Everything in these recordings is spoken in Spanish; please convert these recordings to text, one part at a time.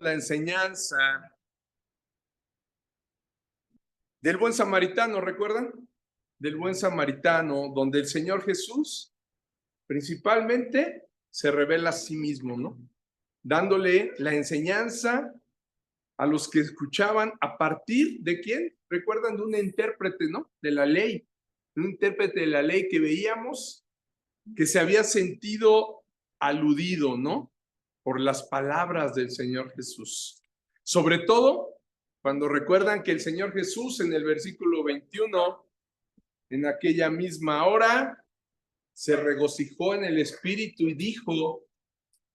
la enseñanza del buen samaritano, ¿recuerdan? Del buen samaritano, donde el Señor Jesús principalmente se revela a sí mismo, ¿no? Dándole la enseñanza a los que escuchaban a partir de quién, recuerdan, de un intérprete, ¿no? De la ley, un intérprete de la ley que veíamos que se había sentido aludido, ¿no? Por las palabras del Señor Jesús. Sobre todo cuando recuerdan que el Señor Jesús en el versículo 21, en aquella misma hora, se regocijó en el Espíritu y dijo: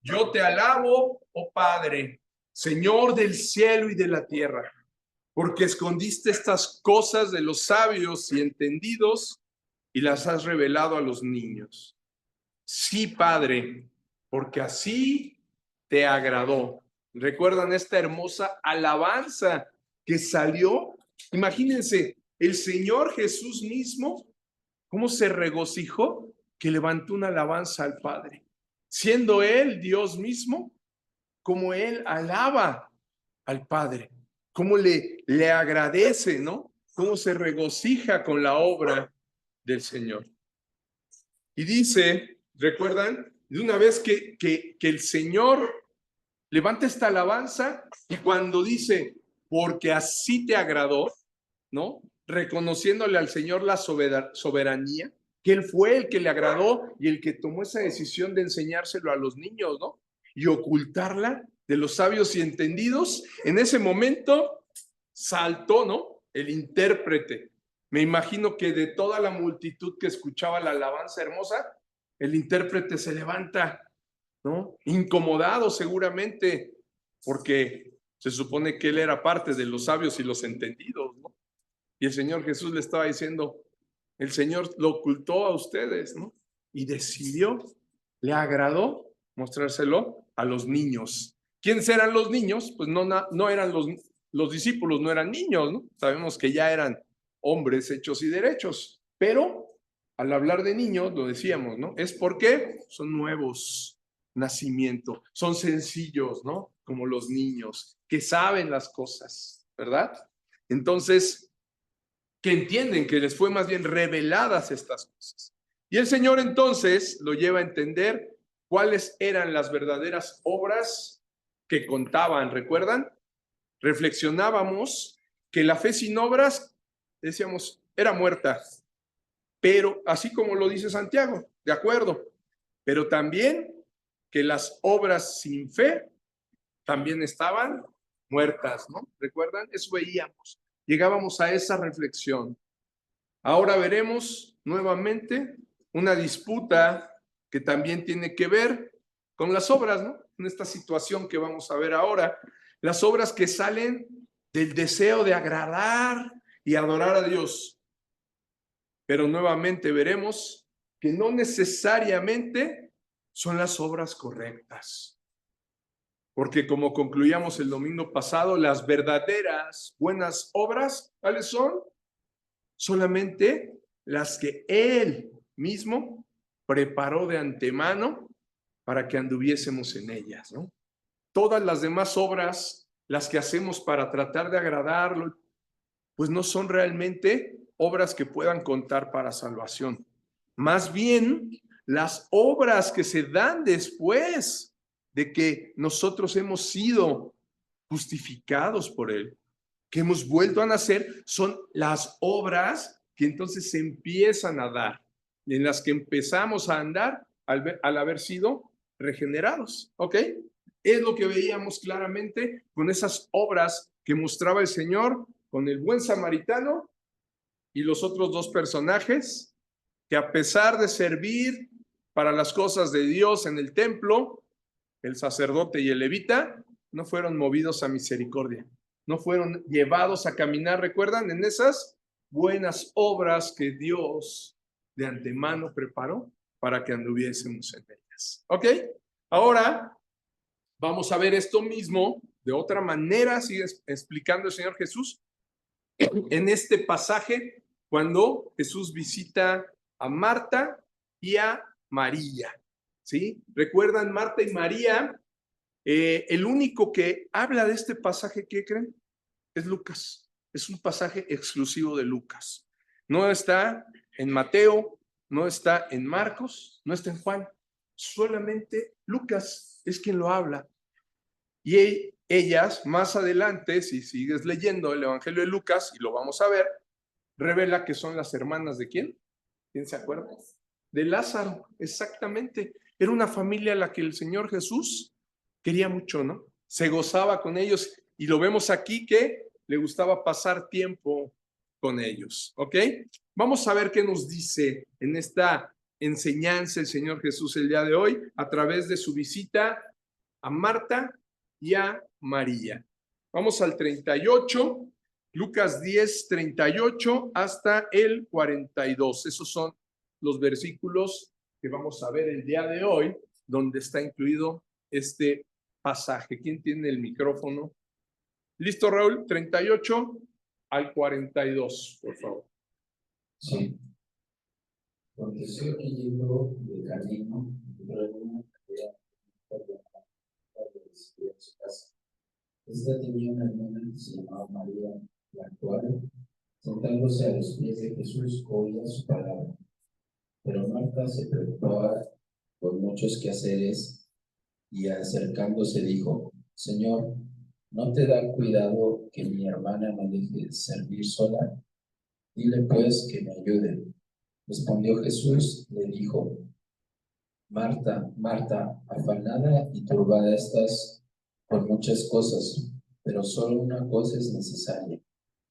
yo te alabo, oh Padre, Señor del cielo y de la tierra, porque escondiste estas cosas de los sabios y entendidos y las has revelado a los niños. Sí, Padre, porque así te agradó. ¿Recuerdan esta hermosa alabanza que salió? Imagínense, el Señor Jesús mismo, cómo se regocijó que levantó una alabanza al Padre. Siendo Él Dios mismo, como Él alaba al Padre, cómo le agradece, ¿no? Cómo se regocija con la obra del Señor. Y dice, ¿recuerdan? De una vez que el Señor levanta esta alabanza y cuando dice, porque así te agradó, ¿no? Reconociéndole al Señor la soberanía, que Él fue el que le agradó y el que tomó esa decisión de enseñárselo a los niños, ¿no? Y ocultarla de los sabios y entendidos. En ese momento saltó, ¿no? El intérprete. Me imagino que de toda la multitud que escuchaba la alabanza hermosa, el intérprete se levanta, ¿no? Incomodado seguramente, porque se supone que él era parte de los sabios y los entendidos, ¿no? Y el Señor Jesús le estaba diciendo, el Señor lo ocultó a ustedes, ¿no? Y decidió, le agradó mostrárselo a los niños. ¿Quiénes eran los niños? Pues no eran los discípulos, no eran niños, ¿no? Sabemos que ya eran hombres hechos y derechos, pero al hablar de niños, lo decíamos, ¿no? Es porque son nuevos nacimiento, son sencillos, ¿no? Como los niños, que saben las cosas, ¿verdad? Entonces, que entienden que les fue más bien reveladas estas cosas. Y el Señor entonces lo lleva a entender cuáles eran las verdaderas obras que contaban, ¿recuerdan? Reflexionábamos que la fe sin obras, decíamos, era muerta, pero así como lo dice Santiago, de acuerdo, pero también que las obras sin fe también estaban muertas, ¿no? ¿Recuerdan? Eso veíamos. Llegábamos a esa reflexión. Ahora veremos nuevamente una disputa que también tiene que ver con las obras, ¿no? En esta situación que vamos a ver ahora, las obras que salen del deseo de agradar y adorar a Dios. Pero nuevamente veremos que no necesariamente son las obras correctas. Porque como concluíamos el domingo pasado, las verdaderas buenas obras, ¿cuáles son? Solamente las que Él mismo preparó de antemano para que anduviésemos en ellas, ¿no? Todas las demás obras, las que hacemos para tratar de agradarlo, pues no son realmente obras que puedan contar para salvación. Más bien, las obras que se dan después de que nosotros hemos sido justificados por Él, que hemos vuelto a nacer, son las obras que entonces se empiezan a dar, en las que empezamos a andar al haber sido regenerados, ¿ok? Es lo que veíamos claramente con esas obras que mostraba el Señor con el buen samaritano y los otros dos personajes que a pesar de servir para las cosas de Dios en el templo, el sacerdote y el levita, no fueron movidos a misericordia, no fueron llevados a caminar, ¿recuerdan? En esas buenas obras que Dios de antemano preparó para que anduviésemos en ellas. ¿Ok? Ahora vamos a ver esto mismo de otra manera, sigue explicando el Señor Jesús en este pasaje cuando Jesús visita a Marta y a María, ¿sí? ¿Recuerdan Marta y María? El único que habla de este pasaje, ¿qué creen? Es Lucas. Es un pasaje exclusivo de Lucas. No está en Mateo, no está en Marcos, no está en Juan. Solamente Lucas es quien lo habla. Y ellas, más adelante, si sigues leyendo el Evangelio de Lucas, y lo vamos a ver, revela que son las hermanas ¿de quién? ¿Quién se acuerda? De Lázaro, exactamente. Era una familia a la que el Señor Jesús quería mucho, ¿no? Se gozaba con ellos y lo vemos aquí que le gustaba pasar tiempo con ellos, ¿ok? Vamos a ver qué nos dice en esta enseñanza el Señor Jesús el día de hoy a través de su visita a Marta y a María. Vamos al 38, Lucas 10, 38 hasta el 42. Esos son los versículos que vamos a ver el día de hoy, donde está incluido este pasaje. ¿Quién tiene el micrófono? ¿Listo, Raúl? 38 al 42, por favor. Sí. Aconteció que yendo de camino, una de su casa. Esta tenía una hermana que se llamaba María, la cual, sentándose a los pies de Jesús, oía su palabra. Pero Marta se preocupaba por muchos quehaceres y acercándose dijo: Señor, ¿no te da cuidado que mi hermana me deje servir sola? Dile pues que me ayude. Respondió Jesús, le dijo: Marta, Marta, afanada y turbada estás por muchas cosas, pero solo una cosa es necesaria.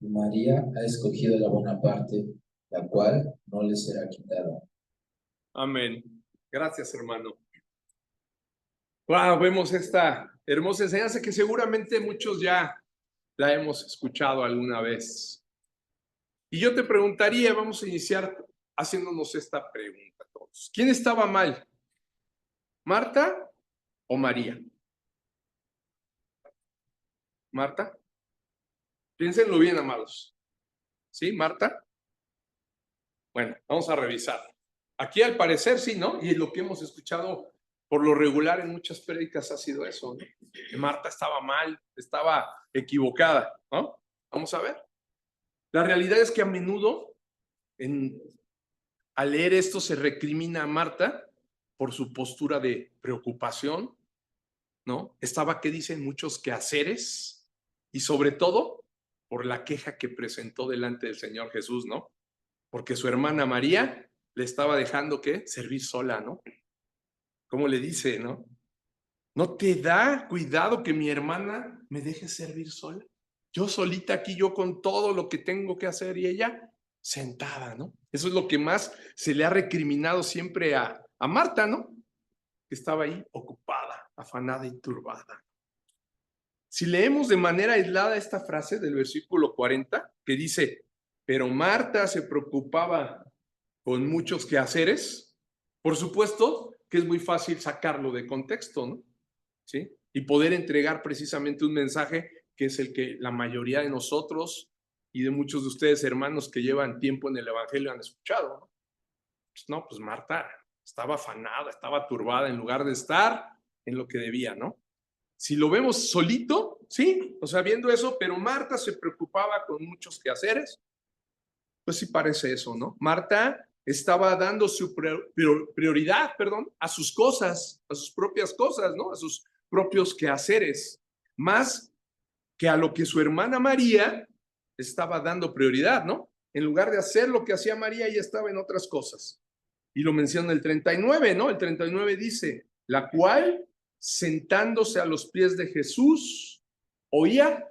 Y María ha escogido la buena parte, la cual no le será quitada. Amén. Gracias, hermano. Wow, vemos esta hermosa enseñanza que seguramente muchos ya la hemos escuchado alguna vez. Y yo te preguntaría, vamos a iniciar haciéndonos esta pregunta todos. ¿Quién estaba mal? ¿Marta o María? ¿Marta? Piénsenlo bien, amados. ¿Sí, Marta? Bueno, vamos a revisar. Aquí al parecer sí, ¿no? Y lo que hemos escuchado por lo regular en muchas prédicas ha sido eso, ¿no? Que Marta estaba mal, estaba equivocada, ¿no? Vamos a ver. La realidad es que a menudo al leer esto se recrimina a Marta por su postura de preocupación, ¿no? Estaba, ¿qué dicen? Muchos quehaceres y sobre todo por la queja que presentó delante del Señor Jesús, ¿no? Porque su hermana María le estaba dejando, ¿qué? Servir sola, ¿no? ¿Cómo le dice, no? ¿No te da cuidado que mi hermana me deje servir sola? Yo solita aquí, yo con todo lo que tengo que hacer y ella sentada, ¿no? Eso es lo que más se le ha recriminado siempre a Marta, ¿no? Que estaba ahí ocupada, afanada y turbada. Si leemos de manera aislada esta frase del versículo 40, que dice, pero Marta se preocupaba con muchos quehaceres, por supuesto que es muy fácil sacarlo de contexto, ¿no? ¿Sí? Y poder entregar precisamente un mensaje que es el que la mayoría de nosotros y de muchos de ustedes, hermanos, que llevan tiempo en el Evangelio han escuchado, ¿no? Pues Marta estaba afanada, estaba turbada en lugar de estar en lo que debía, ¿no? Si lo vemos solito, sí, o sea, viendo eso, pero Marta se preocupaba con muchos quehaceres, pues sí parece eso, ¿no? Marta estaba dando su prioridad, perdón, a sus cosas, a sus propias cosas, ¿no? A sus propios quehaceres, más que a lo que su hermana María estaba dando prioridad, ¿no? En lugar de hacer lo que hacía María, ella estaba en otras cosas. Y lo menciona el 39, ¿no? El 39 dice, la cual, sentándose a los pies de Jesús, oía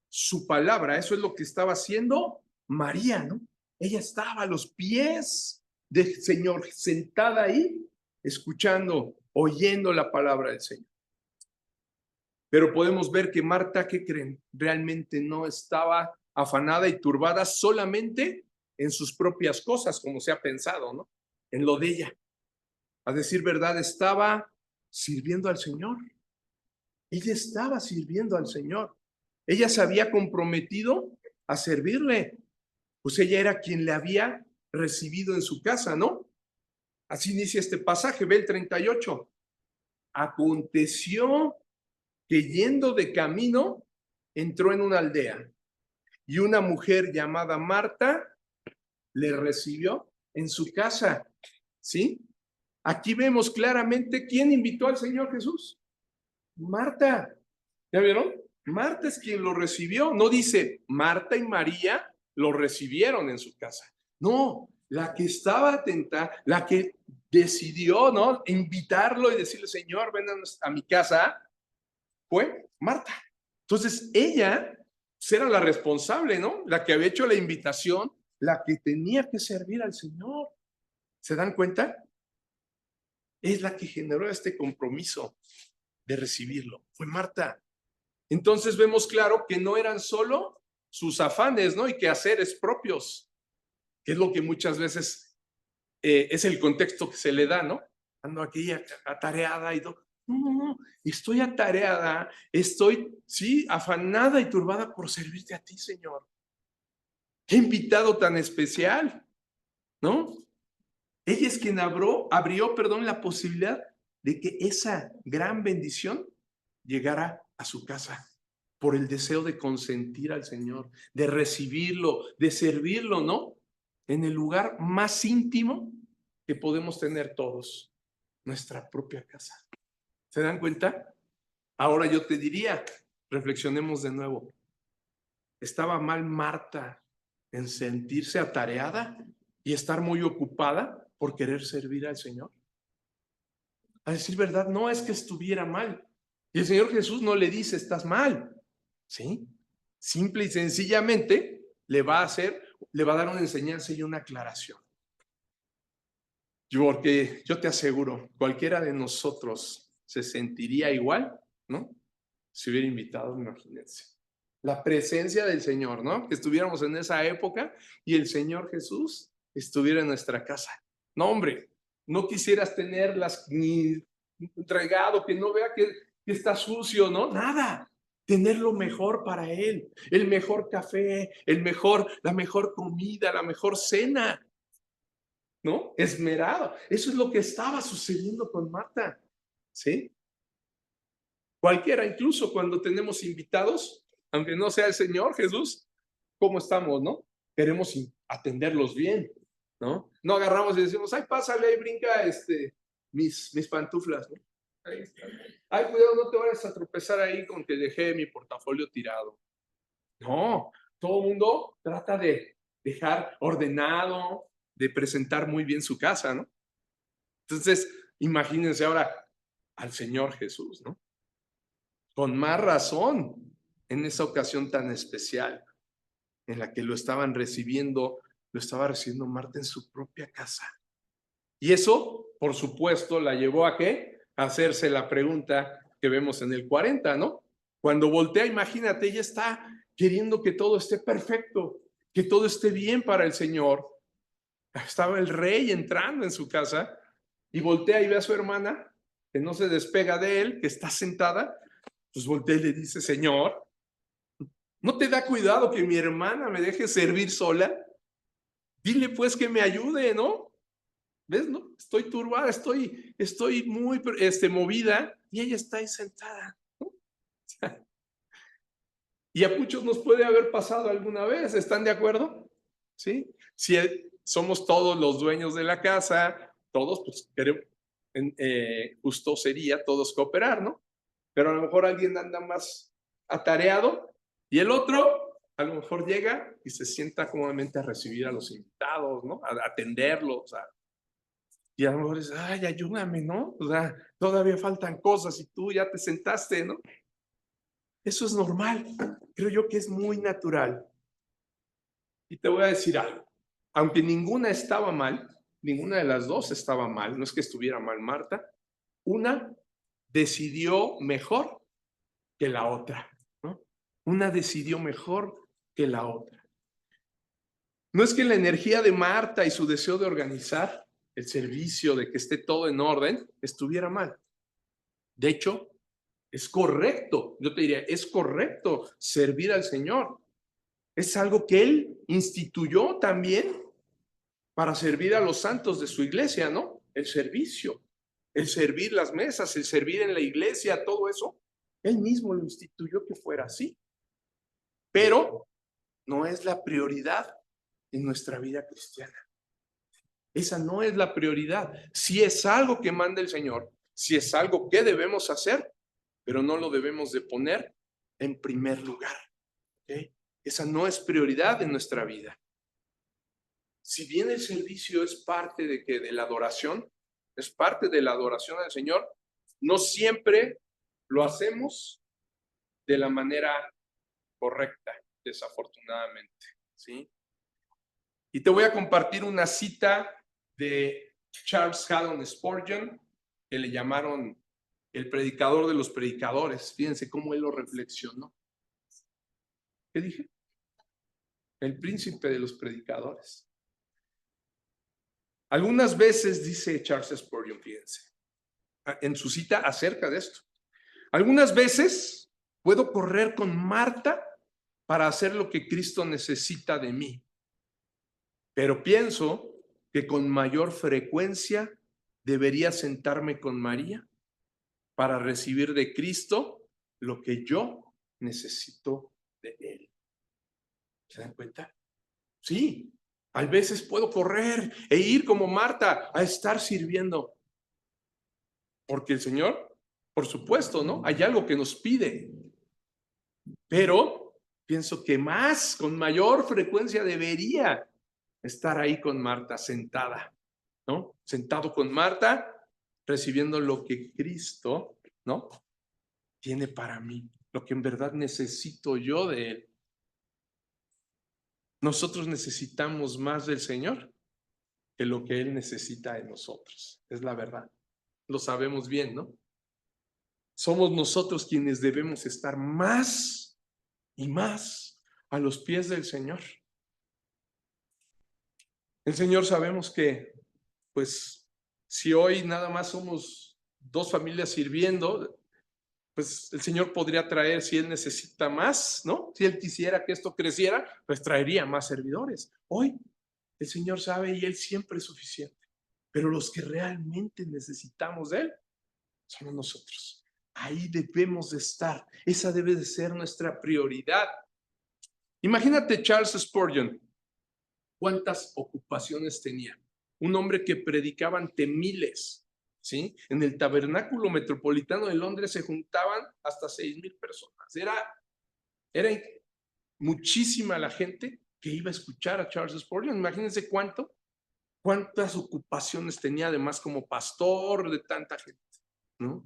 su palabra. Eso es lo que estaba haciendo María, ¿no? Ella estaba a los pies del Señor, sentada ahí, escuchando, oyendo la palabra del Señor. Pero podemos ver que Marta, ¿qué creen? Realmente no estaba afanada y turbada solamente en sus propias cosas, como se ha pensado, ¿no? En lo de ella. A decir verdad, estaba sirviendo al Señor. Ella estaba sirviendo al Señor. Ella se había comprometido a servirle. Pues ella era quien le había recibido en su casa, ¿no? Así inicia este pasaje, ve el 38. Aconteció que yendo de camino entró en una aldea y una mujer llamada Marta le recibió en su casa, ¿sí? Aquí vemos claramente quién invitó al Señor Jesús. Marta. ¿Ya vieron? Marta es quien lo recibió. No dice Marta y María lo recibieron en su casa. No, la que estaba atenta, la que decidió, ¿no? Invitarlo y decirle, Señor, ven a mi casa, fue Marta. Entonces, ella era la responsable, ¿no? La que había hecho la invitación, la que tenía que servir al Señor. ¿Se dan cuenta? Es la que generó este compromiso de recibirlo. Fue Marta. Entonces vemos claro que no eran solo sus afanes, ¿no? Y quehaceres propios, que es lo que muchas veces es el contexto que se le da, ¿no? Ando aquí atareada y todo. No, no, no, estoy atareada, estoy, sí, afanada y turbada por servirte a ti, Señor. Qué invitado tan especial, ¿no? Ella es quien abrió, la posibilidad de que esa gran bendición llegara a su casa por el deseo de consentir al Señor, de recibirlo, de servirlo, ¿no? En el lugar más íntimo que podemos tener todos, nuestra propia casa. ¿Se dan cuenta? Ahora yo te diría, reflexionemos de nuevo. ¿Estaba mal Marta en sentirse atareada y estar muy ocupada por querer servir al Señor? A decir verdad, no es que estuviera mal. Y el Señor Jesús no le dice, estás mal. ¿Sí? Simple y sencillamente le va a dar una enseñanza y una aclaración. Porque yo te aseguro, cualquiera de nosotros se sentiría igual, ¿no? Si hubiera invitado, imagínense. La presencia del Señor, ¿no? Que estuviéramos en esa época y el Señor Jesús estuviera en nuestra casa. No, hombre, no quisieras tenerlas ni regado, que no vea que está sucio, ¿no? Nada. Tener lo mejor para Él, el mejor café, la mejor comida, la mejor cena, ¿no? Esmerado. Eso es lo que estaba sucediendo con Marta, ¿sí? Cualquiera, incluso cuando tenemos invitados, aunque no sea el Señor Jesús, ¿cómo estamos, no? Queremos atenderlos bien, ¿no? No agarramos y decimos, ay, pásale, ahí brinca mis pantuflas, ¿no? Ahí está. Ay, cuidado, no te vayas a tropezar ahí con que dejé mi portafolio tirado. No, todo el mundo trata de dejar ordenado, de presentar muy bien su casa, ¿no? Entonces, imagínense ahora al Señor Jesús, ¿no? Con más razón en esa ocasión tan especial en la que lo estaba recibiendo Marta en su propia casa. Y eso, por supuesto, la llevó a ¿qué? A hacerse la pregunta que vemos en el 40, ¿no? Cuando voltea, imagínate, ella está queriendo que todo esté perfecto, que todo esté bien para el Señor. Estaba el rey entrando en su casa y voltea y ve a su hermana, que no se despega de él, que está sentada. Pues voltea y le dice, Señor, ¿no te da cuidado que mi hermana me deje servir sola? Dile pues que me ayude, ¿no? ¿Ves, no? Estoy turbada, estoy muy movida y ella está ahí sentada, ¿no? Y a muchos nos puede haber pasado alguna vez, ¿están de acuerdo? ¿Sí? Si somos todos los dueños de la casa, todos, pues queremos, justo sería todos cooperar, ¿no? Pero a lo mejor alguien anda más atareado y el otro a lo mejor llega y se sienta cómodamente a recibir a los invitados, ¿no? A atenderlos, y a lo mejor dices, ay, ayúdame, ¿no? O sea, todavía faltan cosas y tú ya te sentaste, ¿no? Eso es normal, creo yo que es muy natural. Y te voy a decir algo, aunque ninguna estaba mal, ninguna de las dos estaba mal, no es que estuviera mal Marta, una decidió mejor que la otra, ¿no? Una decidió mejor que la otra. No es que la energía de Marta y su deseo de organizar el servicio, de que esté todo en orden, estuviera mal. De hecho, es correcto, yo te diría, es correcto servir al Señor. Es algo que Él instituyó también para servir a los santos de su iglesia, ¿no? El servicio, el servir las mesas, el servir en la iglesia, todo eso Él mismo lo instituyó que fuera así. Pero no es la prioridad en nuestra vida cristiana. Esa no es la prioridad. Si es algo que manda el Señor, si es algo que debemos hacer, pero no lo debemos de poner en primer lugar. ¿Okay? Esa no es prioridad en nuestra vida. Si bien el servicio es parte de la adoración, es parte de la adoración al Señor, no siempre lo hacemos de la manera correcta, desafortunadamente, ¿sí? Y te voy a compartir una cita de Charles Haddon Spurgeon, que le llamaron el predicador de los predicadores. Fíjense cómo él lo reflexionó. ¿Qué dije? El príncipe de los predicadores. Algunas veces, dice Charles Spurgeon, fíjense, en su cita acerca de esto. Algunas veces puedo correr con Marta para hacer lo que Cristo necesita de mí. Pero pienso que con mayor frecuencia debería sentarme con María para recibir de Cristo lo que yo necesito de Él. ¿Se dan cuenta? Sí, a veces puedo correr e ir como Marta a estar sirviendo. Porque el Señor, por supuesto, ¿no? Hay algo que nos pide. Pero pienso que con mayor frecuencia debería estar ahí con Marta, sentada, ¿no? Sentado con Marta, recibiendo lo que Cristo, ¿no? Tiene para mí, lo que en verdad necesito yo de Él. Nosotros necesitamos más del Señor que lo que Él necesita de nosotros. Es la verdad. Lo sabemos bien, ¿no? Somos nosotros quienes debemos estar más y más a los pies del Señor. El Señor sabemos que, pues, si hoy nada más somos 2 familias sirviendo, pues el Señor podría traer, si Él necesita más, ¿no? Si Él quisiera que esto creciera, pues traería más servidores. Hoy el Señor sabe y Él siempre es suficiente. Pero los que realmente necesitamos de Él somos nosotros. Ahí debemos de estar. Esa debe de ser nuestra prioridad. Imagínate Charles Spurgeon. ¿Cuántas ocupaciones tenía? Un hombre que predicaba ante miles, ¿sí? En el tabernáculo metropolitano de Londres se juntaban hasta 6,000 personas. Era muchísima la gente que iba a escuchar a Charles Spurgeon. Imagínense cuántas ocupaciones tenía además como pastor de tanta gente, ¿no?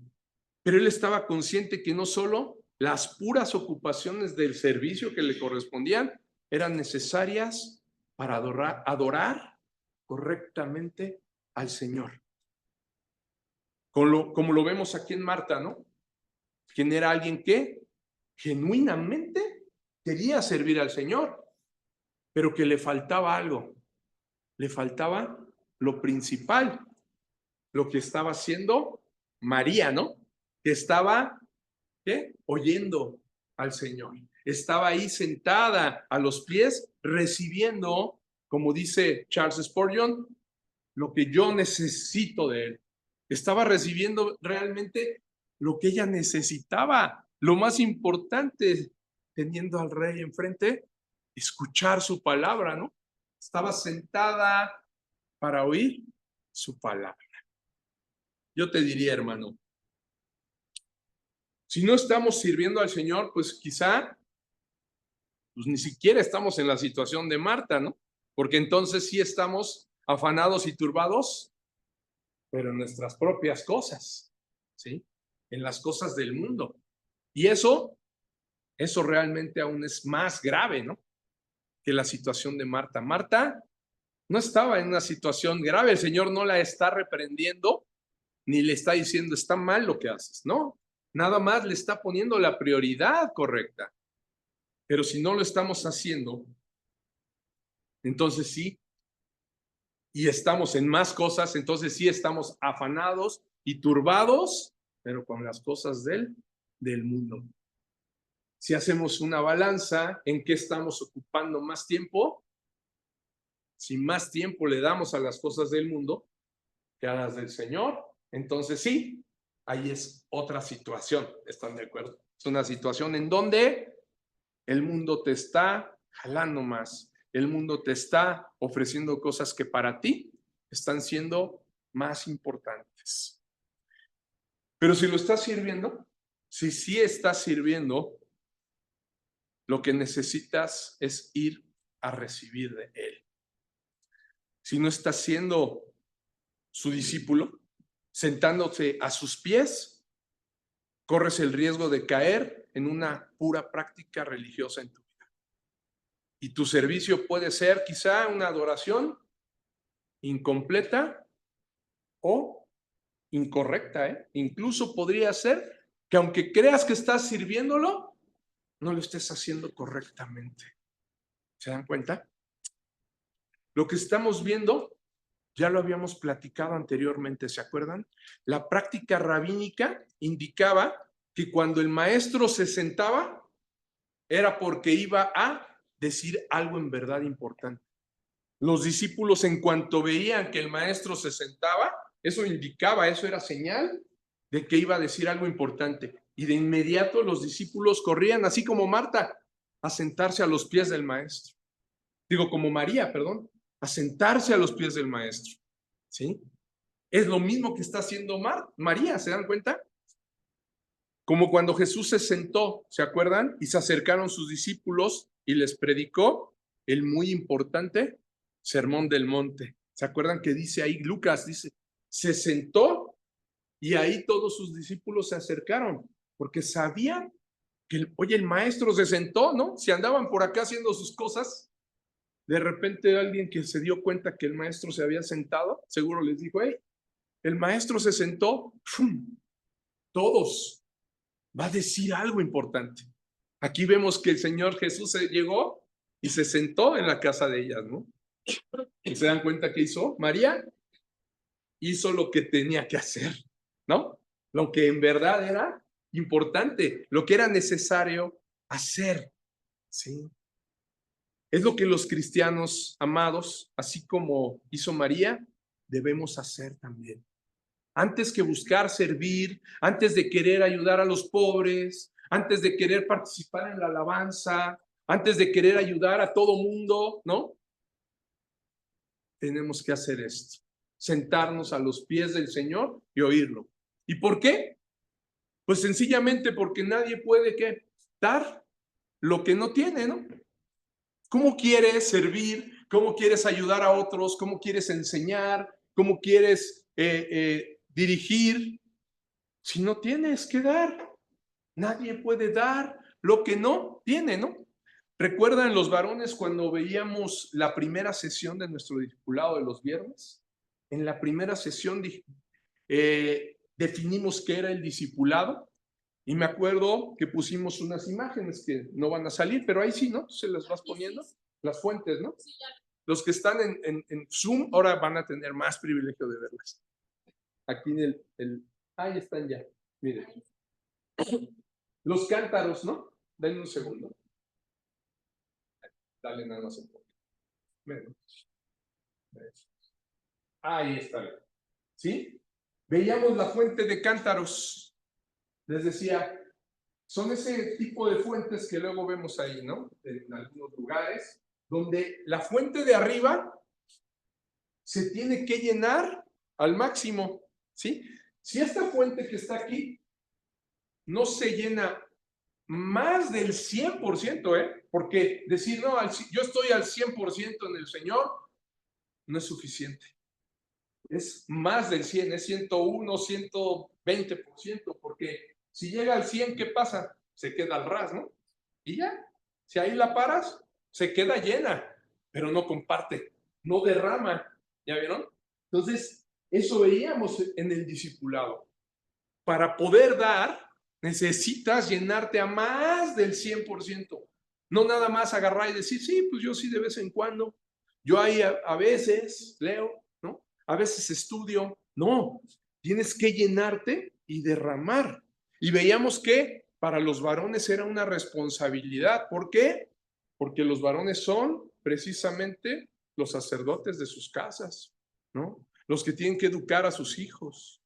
Pero él estaba consciente que no solo las puras ocupaciones del servicio que le correspondían eran necesarias para adorar correctamente al Señor. Como lo vemos aquí en Marta, ¿no? Quien era alguien que genuinamente quería servir al Señor, pero que le faltaba algo. Le faltaba lo principal, lo que estaba haciendo María, ¿no? Que estaba, ¿qué? Oyendo al Señor. Estaba ahí sentada a los pies, recibiendo, como dice Charles Spurgeon, lo que yo necesito de Él. Estaba recibiendo realmente lo que ella necesitaba. Lo más importante, teniendo al Rey enfrente, escuchar su palabra, ¿no? Estaba sentada para oír su palabra. Yo te diría, hermano, si no estamos sirviendo al Señor, pues quizá pues ni siquiera estamos en la situación de Marta, ¿no? Porque entonces sí estamos afanados y turbados, pero en nuestras propias cosas, ¿sí? En las cosas del mundo. Y eso realmente aún es más grave, ¿no? Que la situación de Marta. Marta no estaba en una situación grave, el Señor no la está reprendiendo, ni le está diciendo, está mal lo que haces, no. Nada más le está poniendo la prioridad correcta. Pero si no lo estamos haciendo, entonces sí, y estamos en más cosas, entonces sí estamos afanados y turbados, pero con las cosas del mundo. Si hacemos una balanza, ¿en qué estamos ocupando más tiempo? Si más tiempo le damos a las cosas del mundo que a las del Señor, entonces sí, ahí es otra situación, ¿están de acuerdo? Es una situación en donde el mundo te está jalando más. El mundo te está ofreciendo cosas que para ti están siendo más importantes. Pero si lo estás sirviendo, si sí estás sirviendo, lo que necesitas es ir a recibir de Él. Si no estás siendo su discípulo, sentándose a sus pies, corres el riesgo de caer en una pura práctica religiosa en tu vida. Y tu servicio puede ser quizá una adoración incompleta o incorrecta, ¿eh? Incluso podría ser que aunque creas que estás sirviéndolo, no lo estés haciendo correctamente. ¿Se dan cuenta? Lo que estamos viendo, ya lo habíamos platicado anteriormente, ¿se acuerdan? La práctica rabínica indicaba que cuando el maestro se sentaba, era porque iba a decir algo en verdad importante. Los discípulos, en cuanto veían que el maestro se sentaba, eso indicaba, eso era señal de que iba a decir algo importante. Y de inmediato los discípulos corrían, así como Marta, a sentarse a los pies del maestro. Digo, como María, perdón, a sentarse a los pies del maestro. ¿Sí? Es lo mismo que está haciendo María, ¿se dan cuenta? Como cuando Jesús se sentó, ¿se acuerdan? Y se acercaron sus discípulos y les predicó el muy importante Sermón del Monte. ¿Se acuerdan que dice ahí Lucas? Dice, se sentó y ahí todos sus discípulos se acercaron porque sabían que, oye, el maestro se sentó, ¿no? Si andaban por acá haciendo sus cosas, de repente alguien que se dio cuenta que el maestro se había sentado, seguro les dijo, hey, el maestro se sentó, ¡fum! Todos, va a decir algo importante. Aquí vemos que el Señor Jesús llegó y se sentó en la casa de ellas, ¿no? ¿Y se dan cuenta qué hizo? María hizo lo que tenía que hacer, ¿no? Lo que en verdad era importante, lo que era necesario hacer, ¿sí? Es lo que los cristianos amados, así como hizo María, debemos hacer también. Antes que buscar servir, antes de querer ayudar a los pobres, antes de querer participar en la alabanza, antes de querer ayudar a todo mundo, ¿no? Tenemos que hacer esto, sentarnos a los pies del Señor y oírlo. ¿Y por qué? Pues sencillamente porque nadie puede ¿qué? Dar lo que no tiene, ¿no? ¿Cómo quieres servir? ¿Cómo quieres ayudar a otros? ¿Cómo quieres enseñar? ¿Cómo quieres dirigir? Si no tienes que dar, nadie puede dar lo que no tiene, ¿no? ¿Recuerdan los varones cuando veíamos la primera sesión de nuestro discipulado de los viernes? En la primera sesión definimos qué era el discipulado y me acuerdo que pusimos unas imágenes que no van a salir, pero ahí sí, ¿no? Se las vas poniendo, las fuentes, ¿no? Los que están en Zoom ahora van a tener más privilegio de verlas. Aquí en ahí están ya, miren. Los cántaros, ¿no? Denme un segundo. Dale nada más un poco. Ahí está. ¿Sí? Veíamos la fuente de cántaros. Les decía, son ese tipo de fuentes que luego vemos ahí, ¿no? En algunos lugares, donde la fuente de arriba se tiene que llenar al máximo, ¿sí? Si esta fuente que está aquí no se llena más del 100%, porque decir, no, yo estoy al 100% en el Señor, no es suficiente. Es más del 100, es 101, 120%, porque si llega al 100, ¿qué pasa? Se queda al ras, ¿no? Y ya, si ahí la paras, se queda llena, pero no comparte, no derrama, ¿ya vieron? Entonces, eso veíamos en el discipulado. Para poder dar, necesitas llenarte a más del 100%. No nada más agarrar y decir, sí, pues yo sí de vez en cuando. Yo ahí a veces leo, ¿no? A veces estudio. No, tienes que llenarte y derramar. Y veíamos que para los varones era una responsabilidad. ¿Por qué? Porque los varones son precisamente los sacerdotes de sus casas, ¿no? Los que tienen que educar a sus hijos.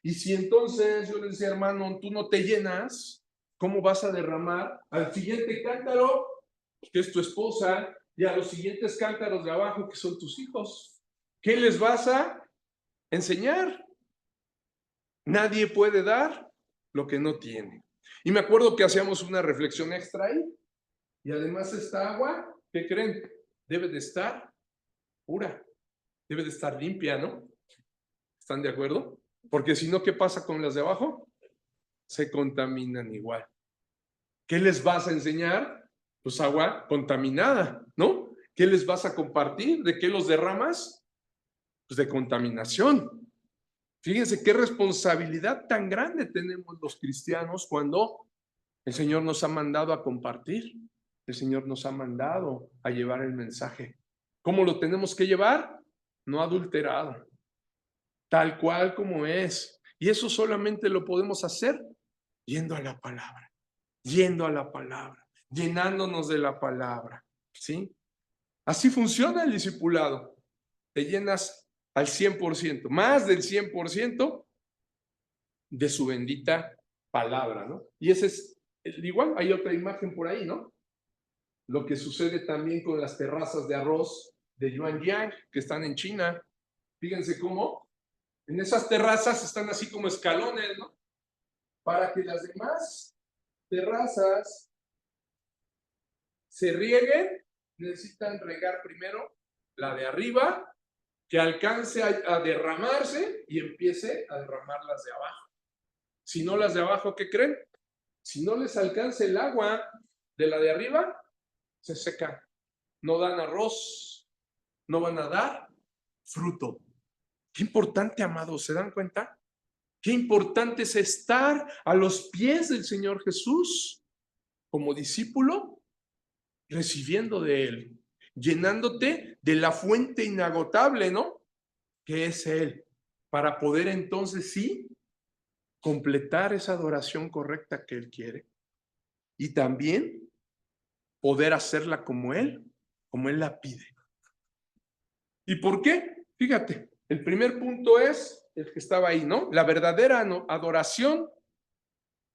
Y si entonces yo les decía, hermano, tú no te llenas, ¿cómo vas a derramar al siguiente cántaro, que es tu esposa, y a los siguientes cántaros de abajo, que son tus hijos? ¿Qué les vas a enseñar? Nadie puede dar lo que no tiene. Y me acuerdo que hacíamos una reflexión extra ahí. Y además esta agua, ¿qué creen? Debe de estar pura, debe de estar limpia, ¿no? ¿Están de acuerdo? Porque si no, ¿qué pasa con las de abajo? Se contaminan igual. ¿Qué les vas a enseñar? Pues agua contaminada, ¿no? ¿Qué les vas a compartir? ¿De qué los derramas? Pues de contaminación. Fíjense qué responsabilidad tan grande tenemos los cristianos cuando el Señor nos ha mandado a compartir. El Señor nos ha mandado a llevar el mensaje. ¿Cómo lo tenemos que llevar? No adulterado, tal cual como es. Y eso solamente lo podemos hacer yendo a la palabra, llenándonos de la palabra, ¿sí? Así funciona el discipulado. Te llenas al 100%, más del 100% de su bendita palabra, ¿no? Y ese es, igual hay otra imagen por ahí, ¿no? Lo que sucede también con las terrazas de arroz de Yuanyang, que están en China. Fíjense cómo en esas terrazas están así como escalones, ¿no? Para que las demás terrazas se rieguen, necesitan regar primero la de arriba, que alcance a derramarse y empiece a derramar las de abajo. Si no, las de abajo, ¿qué creen? Si no les alcanza el agua de la de arriba, se secan. No dan arroz, no van a dar fruto. Qué importante, amados, ¿se dan cuenta? Qué importante es estar a los pies del Señor Jesús como discípulo, recibiendo de Él, llenándote de la fuente inagotable, ¿no? Que es Él, para poder entonces sí completar esa adoración correcta que Él quiere y también poder hacerla como Él la pide. ¿Y por qué? Fíjate, el primer punto es el que estaba ahí, ¿no? La verdadera adoración,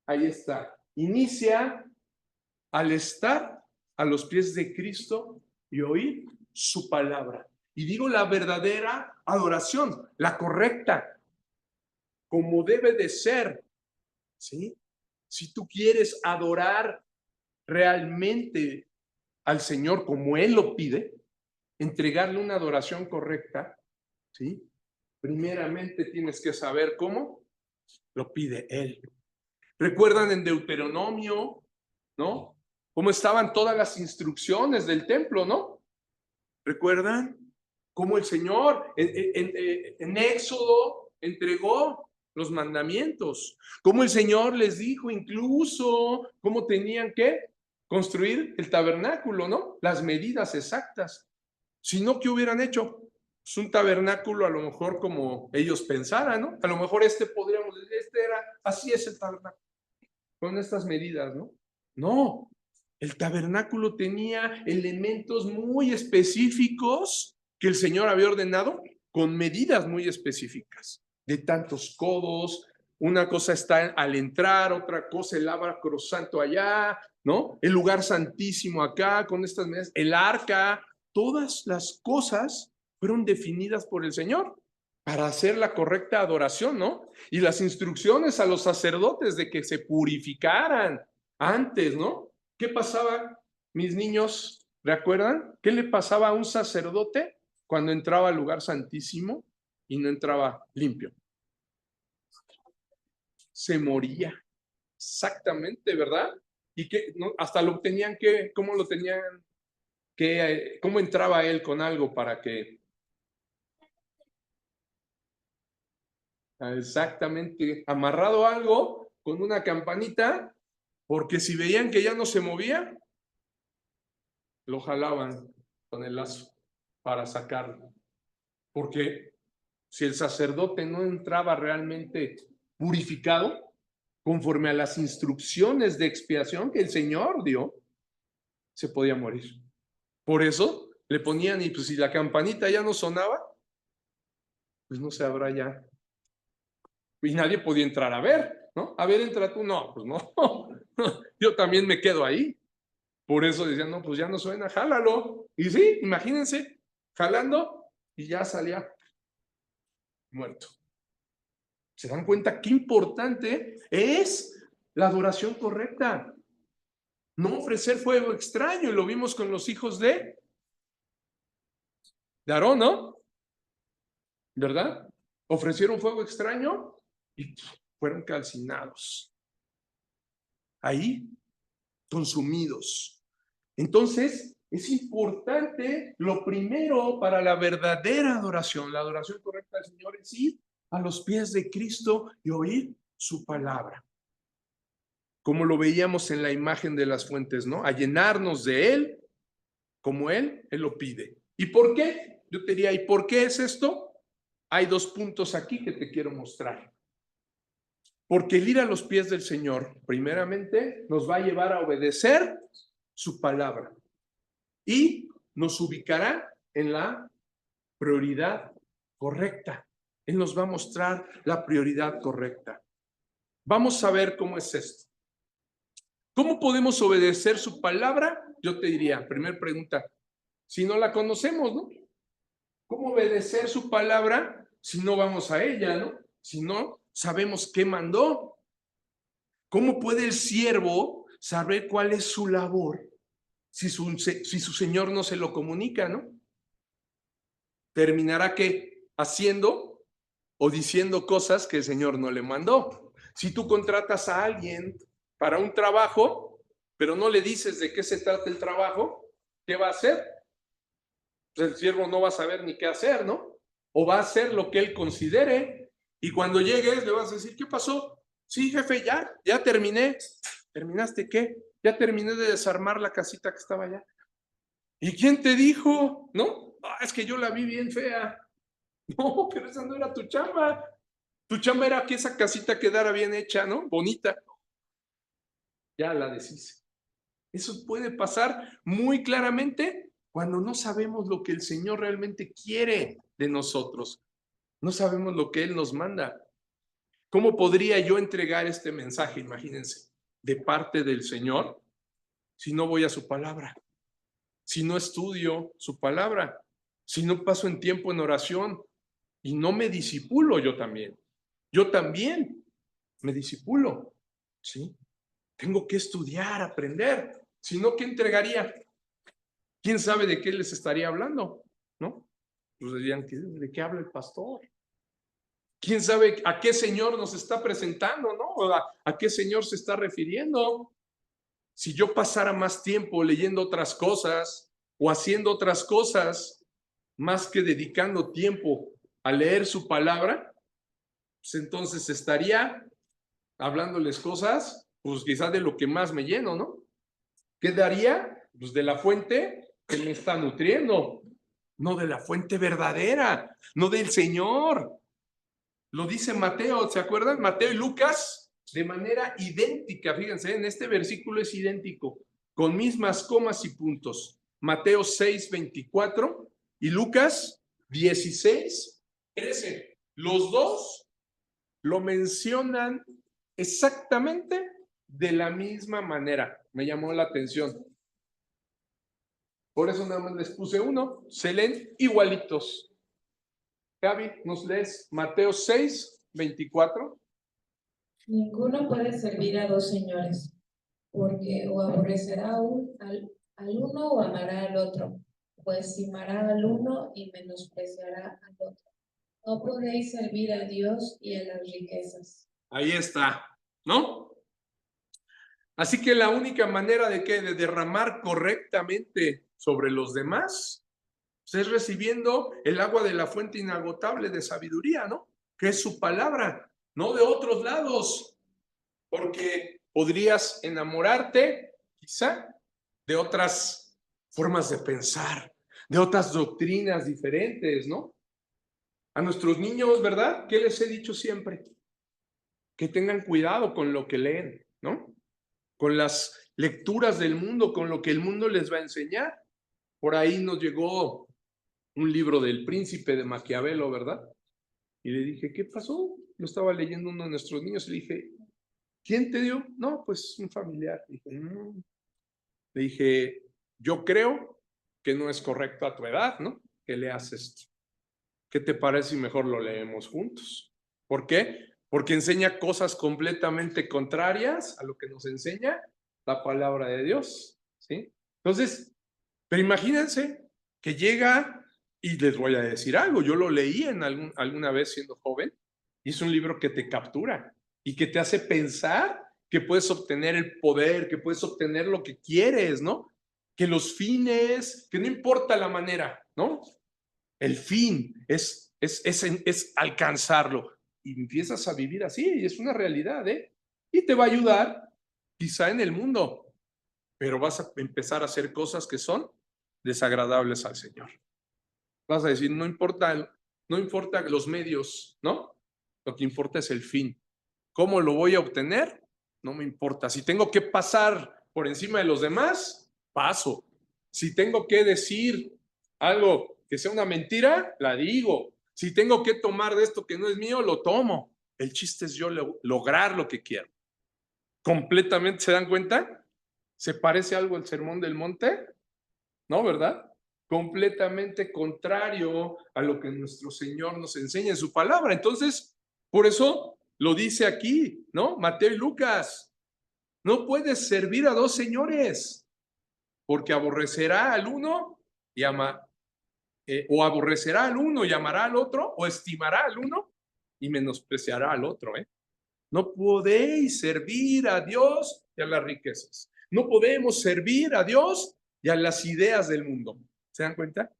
ahí está, inicia al estar a los pies de Cristo y oír su palabra. Y digo la verdadera adoración, la correcta, como debe de ser, ¿sí? Si tú quieres adorar realmente al Señor como Él lo pide, entregarle una adoración correcta, ¿sí? Primeramente tienes que saber cómo lo pide Él. ¿Recuerdan en Deuteronomio, no? Cómo estaban todas las instrucciones del templo, ¿no? ¿Recuerdan? Cómo el Señor en Éxodo entregó los mandamientos. Cómo el Señor les dijo incluso cómo tenían que construir el tabernáculo, ¿no? Las medidas exactas. Si no, ¿qué hubieran hecho? Pues un tabernáculo a lo mejor como ellos pensaran, ¿no? A lo mejor podríamos decir, así es el tabernáculo, con estas medidas, ¿no? No, el tabernáculo tenía elementos muy específicos que el Señor había ordenado con medidas muy específicas, de tantos codos, una cosa está al entrar, otra cosa el ábacro santo allá, ¿no? El lugar santísimo acá, con estas medidas, el arca, todas las cosas fueron definidas por el Señor para hacer la correcta adoración, ¿no? Y las instrucciones a los sacerdotes de que se purificaran antes, ¿no? ¿Qué pasaba, mis niños? ¿Recuerdan? ¿Qué le pasaba a un sacerdote cuando entraba al lugar santísimo y no entraba limpio? Se moría. Exactamente, ¿verdad? Y que no, hasta lo tenían que, ¿cómo lo tenían que, cómo entraba él con algo para que exactamente amarrado a algo con una campanita, porque si veían que ya no se movía, lo jalaban con el lazo para sacarlo. Porque si el sacerdote no entraba realmente purificado, conforme a las instrucciones de expiación que el Señor dio, se podía morir. Por eso le ponían, y pues si la campanita ya no sonaba, pues no se habrá ya. Y nadie podía entrar a ver. ¿no? A ver, entra tú. No, pues no. Yo también me quedo ahí. Por eso decían, no, pues ya no suena, jálalo. Y sí, imagínense, jalando y ya salía muerto. ¿Se dan cuenta qué importante es la adoración correcta? No ofrecer fuego extraño, y lo vimos con los hijos de Aarón, ¿no? ¿Verdad? Ofrecieron fuego extraño y fueron calcinados. Ahí, consumidos. Entonces, es importante, lo primero para la verdadera adoración, la adoración correcta del Señor, es ir a los pies de Cristo y oír su palabra. Como lo veíamos en la imagen de las fuentes, ¿no? A llenarnos de Él, como Él lo pide. ¿Y por qué? Yo te diría, ¿y por qué es esto? Hay dos puntos aquí que te quiero mostrar. Porque el ir a los pies del Señor, primeramente, nos va a llevar a obedecer su palabra y nos ubicará en la prioridad correcta. Él nos va a mostrar la prioridad correcta. Vamos a ver cómo es esto. ¿Cómo podemos obedecer su palabra? Yo te diría, primera pregunta, si no la conocemos, ¿no? ¿Cómo obedecer su palabra si no vamos a ella, ¿no? Si no sabemos qué mandó. ¿Cómo puede el siervo saber cuál es su labor si su señor no se lo comunica, ¿no? Terminará que haciendo o diciendo cosas que el Señor no le mandó. Si tú contratas a alguien para un trabajo, pero no le dices de qué se trata el trabajo, ¿qué va a hacer? Pues el siervo no va a saber ni qué hacer, ¿no? O va a hacer lo que él considere. Y cuando llegues le vas a decir, ¿qué pasó? Sí, jefe, ya terminé. ¿Terminaste qué? Ya terminé de desarmar la casita que estaba allá. ¿Y quién te dijo? ¿No? Ah, es que yo la vi bien fea. No, pero esa no era tu chamba. Tu chamba era que esa casita quedara bien hecha, ¿no? Bonita. Ya la deshice. Eso puede pasar muy claramente cuando no sabemos lo que el Señor realmente quiere de nosotros. No sabemos lo que Él nos manda. ¿Cómo podría yo entregar este mensaje, imagínense, de parte del Señor si no voy a su palabra? Si no estudio su palabra, si no paso en tiempo en oración y no me disipulo yo también. Yo también me disipulo, ¿sí? Tengo que estudiar, aprender. Si no, ¿qué entregaría? ¿Quién sabe de qué les estaría hablando? ¿No? Pues dirían, ¿de qué habla el pastor? ¿Quién sabe a qué Señor nos está presentando, no? ¿A qué Señor se está refiriendo? Si yo pasara más tiempo leyendo otras cosas o haciendo otras cosas, más que dedicando tiempo a leer su palabra, pues entonces estaría hablándoles cosas, pues quizás de lo que más me lleno, ¿no? ¿Qué daría? Pues de la fuente que me está nutriendo, no de la fuente verdadera, no del Señor. Lo dice Mateo, ¿se acuerdan? Mateo y Lucas de manera idéntica, fíjense, en este versículo es idéntico, con mismas comas y puntos. Mateo 6:24 y Lucas 16:13. Los dos lo mencionan exactamente de la misma manera. Me llamó la atención. Por eso nada más les puse uno. Se leen igualitos. Gaby, ¿nos lees Mateo 6:24? Ninguno puede servir a dos señores, porque o aborrecerá al uno o amará al otro, o estimará al uno y menospreciará al otro. No podéis servir a Dios y a las riquezas. Ahí está, ¿no? Así que la única manera de derramar correctamente sobre los demás pues es recibiendo el agua de la fuente inagotable de sabiduría, ¿no? Que es su palabra, no de otros lados, porque podrías enamorarte quizá de otras formas de pensar, de otras doctrinas diferentes, ¿no? A nuestros niños, ¿verdad? ¿Qué les he dicho siempre? Que tengan cuidado con lo que leen, ¿no? Con las lecturas del mundo, con lo que el mundo les va a enseñar. Por ahí nos llegó un libro del Príncipe de Maquiavelo, ¿verdad? Y le dije, ¿qué pasó? Lo estaba leyendo uno de nuestros niños y le dije, ¿Quién te dio? No, pues un familiar. Dije, Le dije, yo creo que no es correcto a tu edad, ¿no? Que leas esto. ¿Qué te parece si mejor lo leemos juntos? ¿Por qué? Porque enseña cosas completamente contrarias a lo que nos enseña la palabra de Dios, ¿sí? Entonces, pero imagínense que llega, y les voy a decir algo, yo lo leí alguna vez siendo joven, y es un libro que te captura y que te hace pensar que puedes obtener el poder, que puedes obtener lo que quieres, ¿no? Que los fines, que no importa la manera, ¿no? El fin es alcanzarlo. Y empiezas a vivir así, y es una realidad, ¿eh? Y te va a ayudar, quizá en el mundo, pero vas a empezar a hacer cosas que son desagradables al Señor. Vas a decir, no importa los medios, ¿no? Lo que importa es el fin. ¿Cómo lo voy a obtener? No me importa. Si tengo que pasar por encima de los demás, paso. Si tengo que decir algo que sea una mentira, la digo. Si tengo que tomar de esto que no es mío, lo tomo. El chiste es yo lograr lo que quiero. Completamente, ¿se dan cuenta? ¿Se parece algo al Sermón del Monte? ¿No, verdad? Completamente contrario a lo que nuestro Señor nos enseña en su palabra. Entonces, por eso lo dice aquí, ¿no? Mateo y Lucas. No puedes servir a dos señores, porque aborrecerá al uno y o aborrecerá al uno y amará al otro, o estimará al uno y menospreciará al otro, ¿eh? No podéis servir a Dios y a las riquezas. No podemos servir a Dios y a las ideas del mundo. ¿Se dan cuenta?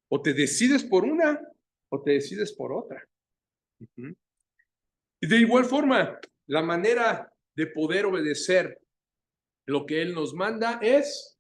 O te decides por una o te decides por otra. Y de igual forma, la manera de poder obedecer lo que Él nos manda es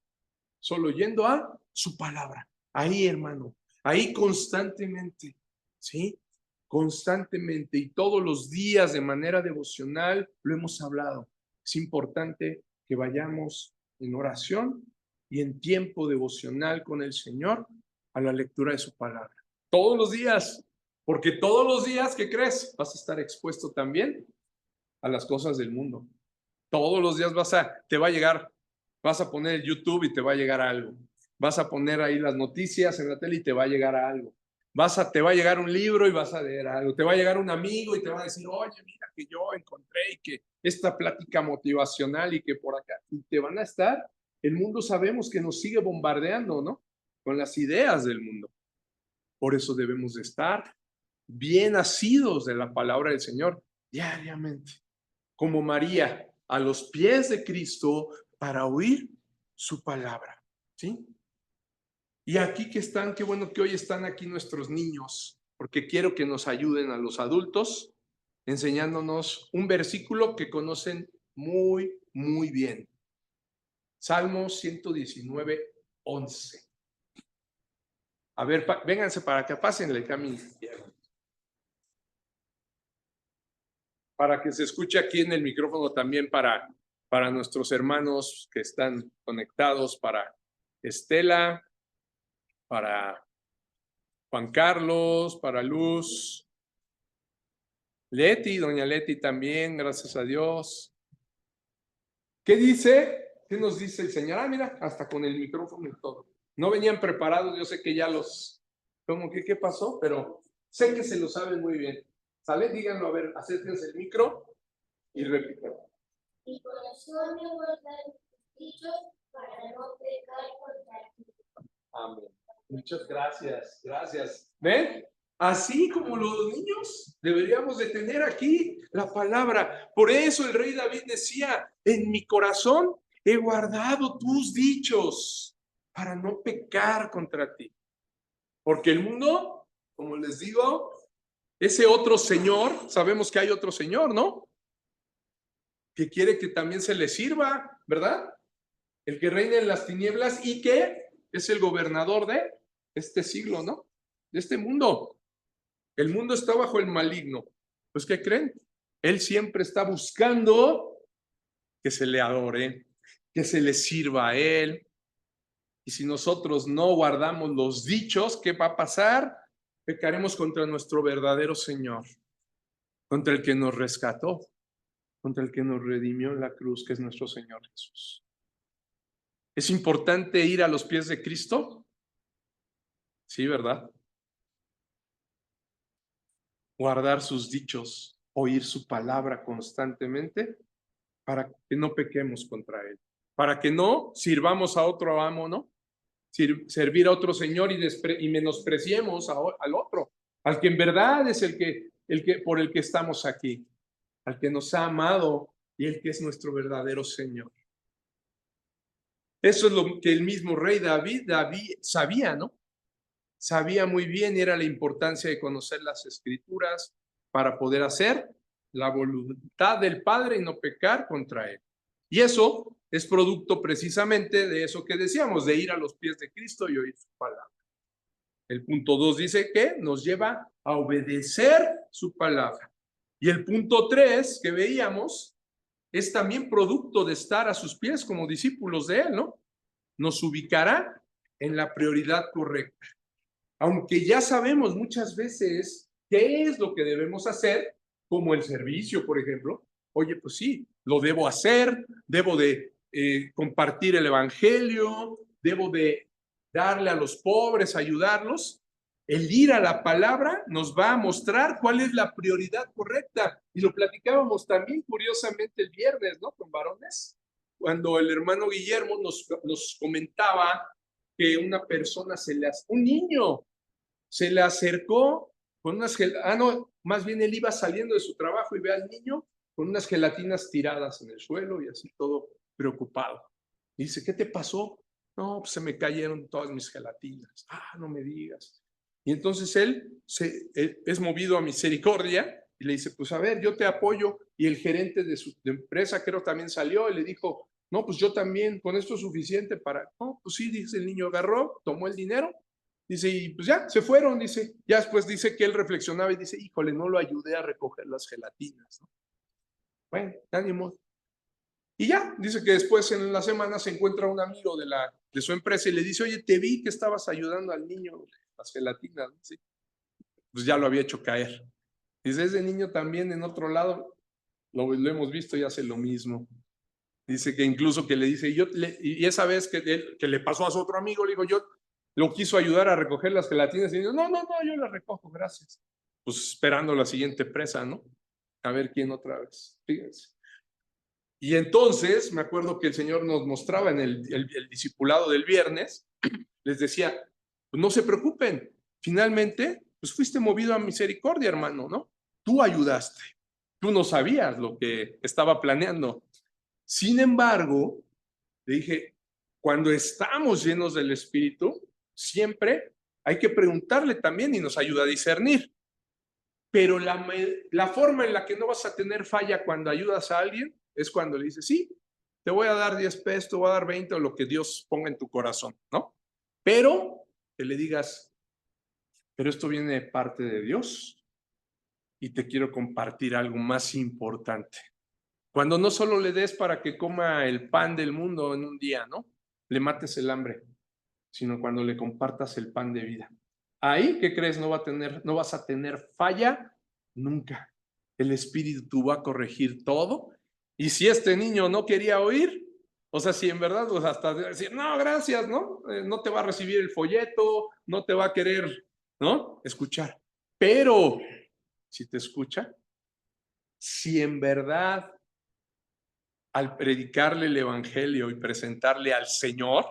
solo yendo a su palabra. Ahí, hermano, ahí constantemente, ¿sí? Constantemente y todos los días de manera devocional lo hemos hablado. Es importante que vayamos en oración y en tiempo devocional con el Señor a la lectura de su palabra. Todos los días, porque todos los días, ¿qué crees? Vas a estar expuesto también a las cosas del mundo. Todos los días te va a llegar, vas a poner el YouTube y te va a llegar algo. Vas a poner ahí las noticias en la tele y te va a llegar algo. Te va a llegar un libro y vas a leer algo. Te va a llegar un amigo y te va a decir, oye, mira que yo encontré y que esta plática motivacional y que por acá. Y te van a estar, el mundo sabemos que nos sigue bombardeando, ¿no? Con las ideas del mundo. Por eso debemos de estar bien asidos de la palabra del Señor diariamente. Como María, a los pies de Cristo para oír su palabra, ¿sí? Y aquí que están, qué bueno que hoy están aquí nuestros niños, porque quiero que nos ayuden a los adultos enseñándonos un versículo que conocen muy, muy bien. Salmo 119, 11. A ver, vénganse para acá, pásenle el camino. Para que se escuche aquí en el micrófono también para nuestros hermanos que están conectados, para Estela, para Juan Carlos, para Luz, Leti, doña Leti también, gracias a Dios. ¿Qué dice? ¿Qué nos dice el Señor? Ah, mira, hasta con el micrófono y todo. No venían preparados, yo sé que ya como que qué pasó, pero sé que se lo saben muy bien. ¿Sale? Díganlo, a ver, acérquense el micro y repiten. Mi corazón me guarda tus dichos para no pecar contra ti. Amén. Muchas gracias, gracias. ¿Ven? Así como los niños, deberíamos de tener aquí la palabra. Por eso el rey David decía, en mi corazón he guardado tus dichos para no pecar contra ti. Porque el mundo, como les digo, ese otro señor, sabemos que hay otro señor, ¿no? Que quiere que también se le sirva, ¿verdad? El que reina en las tinieblas y que es el gobernador de este siglo, ¿no? De este mundo. El mundo está bajo el maligno. Pues, ¿qué creen? Él siempre está buscando que se le adore, que se le sirva a él. Y si nosotros no guardamos los dichos, ¿qué va a pasar? Pecaremos contra nuestro verdadero Señor, contra el que nos rescató, contra el que nos redimió en la cruz, que es nuestro Señor Jesús. ¿Es importante ir a los pies de Cristo? Sí, ¿verdad? Guardar sus dichos, oír su palabra constantemente para que no pequemos contra Él, para que no sirvamos a otro amo, ¿no? Servir a otro Señor y menospreciemos al otro, al que en verdad es el que por el que estamos aquí, al que nos ha amado y el que es nuestro verdadero Señor. Eso es lo que el mismo rey David sabía, ¿no? Sabía muy bien y era la importancia de conocer las Escrituras para poder hacer la voluntad del Padre y no pecar contra Él. Y eso es producto precisamente de eso que decíamos, de ir a los pies de Cristo y oír su palabra. El punto 2 dice que nos lleva a obedecer su palabra. Y el punto 3 que veíamos es también producto de estar a sus pies como discípulos de Él, ¿no? Nos ubicará en la prioridad correcta. Aunque ya sabemos muchas veces qué es lo que debemos hacer, como el servicio, por ejemplo. Oye, pues sí, lo debo hacer, debo de compartir el evangelio, debo de darle a los pobres, ayudarlos. El ir a la palabra nos va a mostrar cuál es la prioridad correcta. Y lo platicábamos también curiosamente el viernes, ¿no? Con varones, cuando el hermano Guillermo nos comentaba que una persona un niño se le acercó con unas no, más bien él iba saliendo de su trabajo y ve al niño con unas gelatinas tiradas en el suelo y así todo preocupado. Y dice, ¿qué te pasó? No, pues se me cayeron todas mis gelatinas. No me digas. Y entonces él es movido a misericordia y le dice, pues a ver, yo te apoyo. Y el gerente de su empresa creo también salió y le dijo, no, pues yo también, con esto es suficiente para... No, pues sí, dice, el niño agarró, tomó el dinero, dice, y pues ya, se fueron, dice. Ya después dice que él reflexionaba y dice, híjole, no lo ayudé a recoger las gelatinas, ¿no? Bueno, ánimo. Y ya, dice que después en la semana se encuentra un amigo de su empresa y le dice, oye, te vi que estabas ayudando al niño las gelatinas, ¿no? Sí. Pues ya lo había hecho caer. Dice, ese niño también en otro lado, lo hemos visto y hace lo mismo. Dice que incluso que le dice, y esa vez que le pasó a su otro amigo, le digo, yo lo quiso ayudar a recoger las gelatinas y dijo, no, yo las recojo, gracias. Pues esperando la siguiente presa, ¿no? A ver quién otra vez. Fíjense. Y entonces me acuerdo que el Señor nos mostraba en el discipulado del viernes, les decía, pues no se preocupen, finalmente, pues fuiste movido a misericordia, hermano, ¿no? Tú ayudaste, tú no sabías lo que estaba planeando. Sin embargo, le dije, cuando estamos llenos del Espíritu, siempre hay que preguntarle también y nos ayuda a discernir. Pero la forma en la que no vas a tener falla cuando ayudas a alguien es cuando le dices, sí, te voy a dar 10 pesos, te voy a dar 20 o lo que Dios ponga en tu corazón, ¿no? Pero que le digas, pero esto viene de parte de Dios y te quiero compartir algo más importante. Cuando no solo le des para que coma el pan del mundo en un día, ¿no? Le mates el hambre, sino cuando le compartas el pan de vida. Ahí, ¿qué crees? No vas a tener falla nunca. El Espíritu va a corregir todo. Y si este niño no quería oír, o sea, si en verdad, pues hasta decir, no, gracias, ¿no? No te va a recibir el folleto, no te va a querer, ¿no? Escuchar. Pero, si te escucha, si en verdad al predicarle el Evangelio y presentarle al Señor,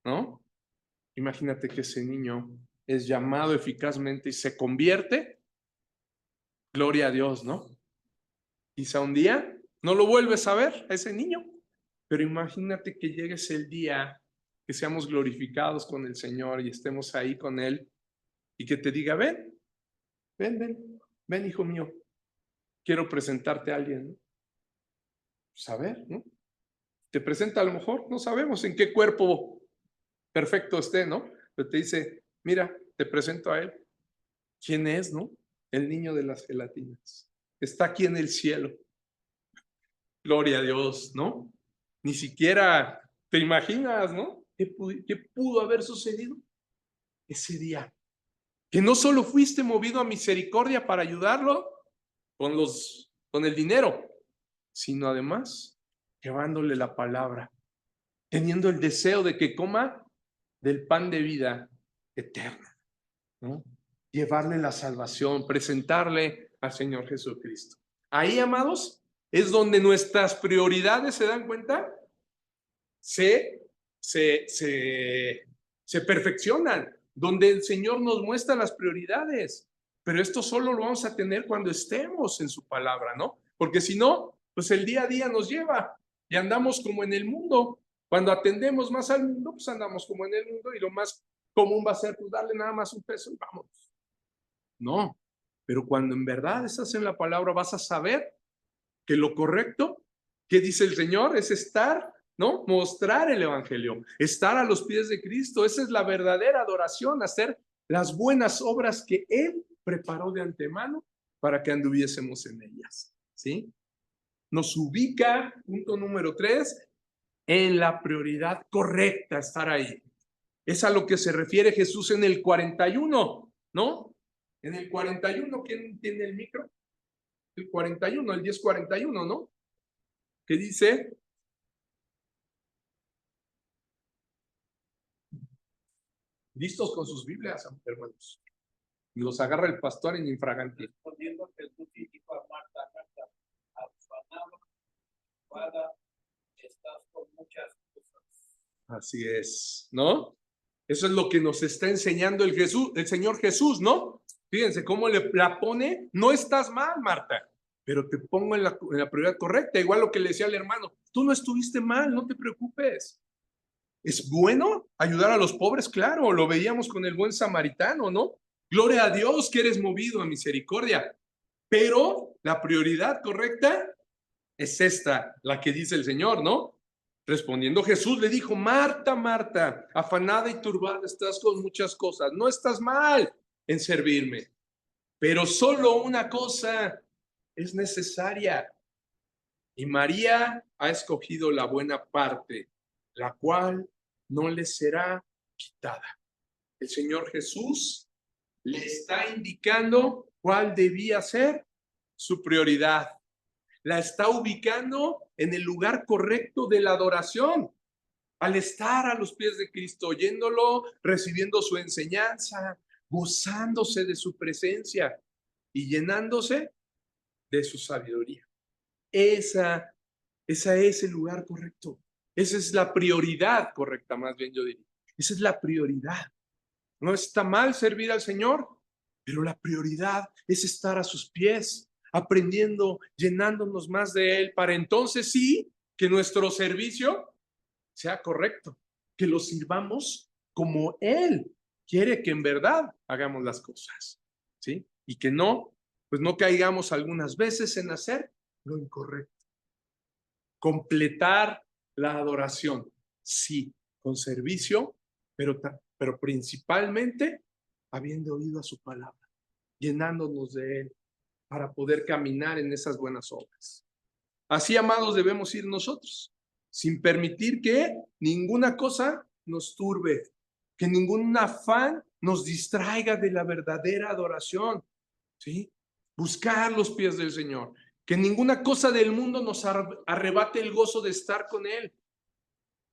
¿no? Imagínate que ese niño es llamado eficazmente y se convierte. Gloria a Dios, ¿no? Quizá un día no lo vuelves a ver a ese niño, pero imagínate que llegues el día que seamos glorificados con el Señor y estemos ahí con Él y que te diga, ven, hijo mío, quiero presentarte a alguien, ¿no? Pues a ver, ¿no? Te presenta a lo mejor, no sabemos en qué cuerpo perfecto esté, ¿no? Pero te dice, mira, te presento a él. ¿Quién es, no? El niño de las gelatinas. Está aquí en el cielo. Gloria a Dios, ¿no? Ni siquiera te imaginas, ¿no? ¿Qué pudo haber sucedido ese día? Que no solo fuiste movido a misericordia para ayudarlo con el dinero, sino además llevándole la palabra, teniendo el deseo de que coma del pan de vida eterna, ¿no? Llevarle la salvación, presentarle al Señor Jesucristo. Ahí, amados, es donde nuestras prioridades, ¿se dan cuenta? Se perfeccionan, donde el Señor nos muestra las prioridades. Pero esto solo lo vamos a tener cuando estemos en su palabra, ¿no? Porque si no, pues el día a día nos lleva y andamos como en el mundo. Cuando atendemos más al mundo, pues andamos como en el mundo y lo más común va a ser pues darle nada más un peso y vamos. No, pero cuando en verdad estás en la palabra vas a saber que lo correcto, que dice el Señor, es estar, ¿no? Mostrar el evangelio, estar a los pies de Cristo. Esa es la verdadera adoración, hacer las buenas obras que Él preparó de antemano para que anduviésemos en ellas, ¿sí? Nos ubica, punto número 3, en la prioridad correcta, estar ahí. Es a lo que se refiere Jesús en el 41, ¿no? En el 41, ¿quién tiene el micro? El 41, el 10:41, ¿no? Que dice, listos con sus Biblias, hermanos. Y los agarra el pastor en infraganti. Respondiendo Jesús y dijo a Marta, Marta, afanada, estás con muchas cosas. Así es, ¿no? Eso es lo que nos está enseñando el Señor Jesús, ¿no? Fíjense cómo la pone. No estás mal, Marta, pero te pongo en la prioridad correcta. Igual lo que le decía al hermano, tú no estuviste mal, no te preocupes. ¿Es bueno ayudar a los pobres? Claro, lo veíamos con el buen samaritano, ¿no? Gloria a Dios que eres movido a misericordia. Pero la prioridad correcta es esta, la que dice el Señor, ¿no? Respondiendo Jesús le dijo, Marta, Marta, afanada y turbada estás con muchas cosas. No estás mal en servirme, pero solo una cosa es necesaria. Y María ha escogido la buena parte, la cual no le será quitada. El Señor Jesús le está indicando cuál debía ser su prioridad. La está ubicando en el lugar correcto de la adoración. Al estar a los pies de Cristo, oyéndolo, recibiendo su enseñanza, gozándose de su presencia y llenándose de su sabiduría. Esa es el lugar correcto. Esa es la prioridad correcta, más bien yo diría. Esa es la prioridad. No está mal servir al Señor, pero la prioridad es estar a sus pies, aprendiendo, llenándonos más de Él, para entonces sí que nuestro servicio sea correcto, que lo sirvamos como Él quiere que en verdad hagamos las cosas, ¿sí? Y que no, pues no caigamos algunas veces en hacer lo incorrecto. Completar la adoración, sí, con servicio, pero principalmente habiendo oído a su palabra, llenándonos de Él para poder caminar en esas buenas obras. Así, amados, debemos ir nosotros, sin permitir que ninguna cosa nos turbe, que ningún afán nos distraiga de la verdadera adoración, ¿sí? Buscar los pies del Señor, que ninguna cosa del mundo nos arrebate el gozo de estar con Él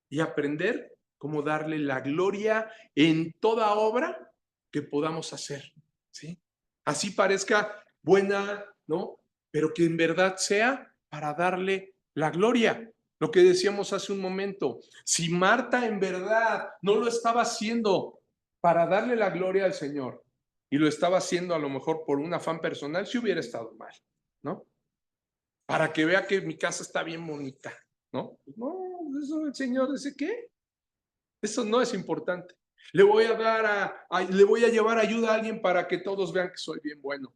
y aprender cómo darle la gloria en toda obra que podamos hacer, ¿sí? Así parezca buena, ¿no? Pero que en verdad sea para darle la gloria. Lo que decíamos hace un momento, si Marta en verdad no lo estaba haciendo para darle la gloria al Señor y lo estaba haciendo a lo mejor por un afán personal, sí hubiera estado mal, ¿no? Para que vea que mi casa está bien bonita, ¿no? No, eso el Señor dice, ¿qué? Eso no es importante. Le voy a dar le voy a llevar ayuda a alguien para que todos vean que soy bien bueno.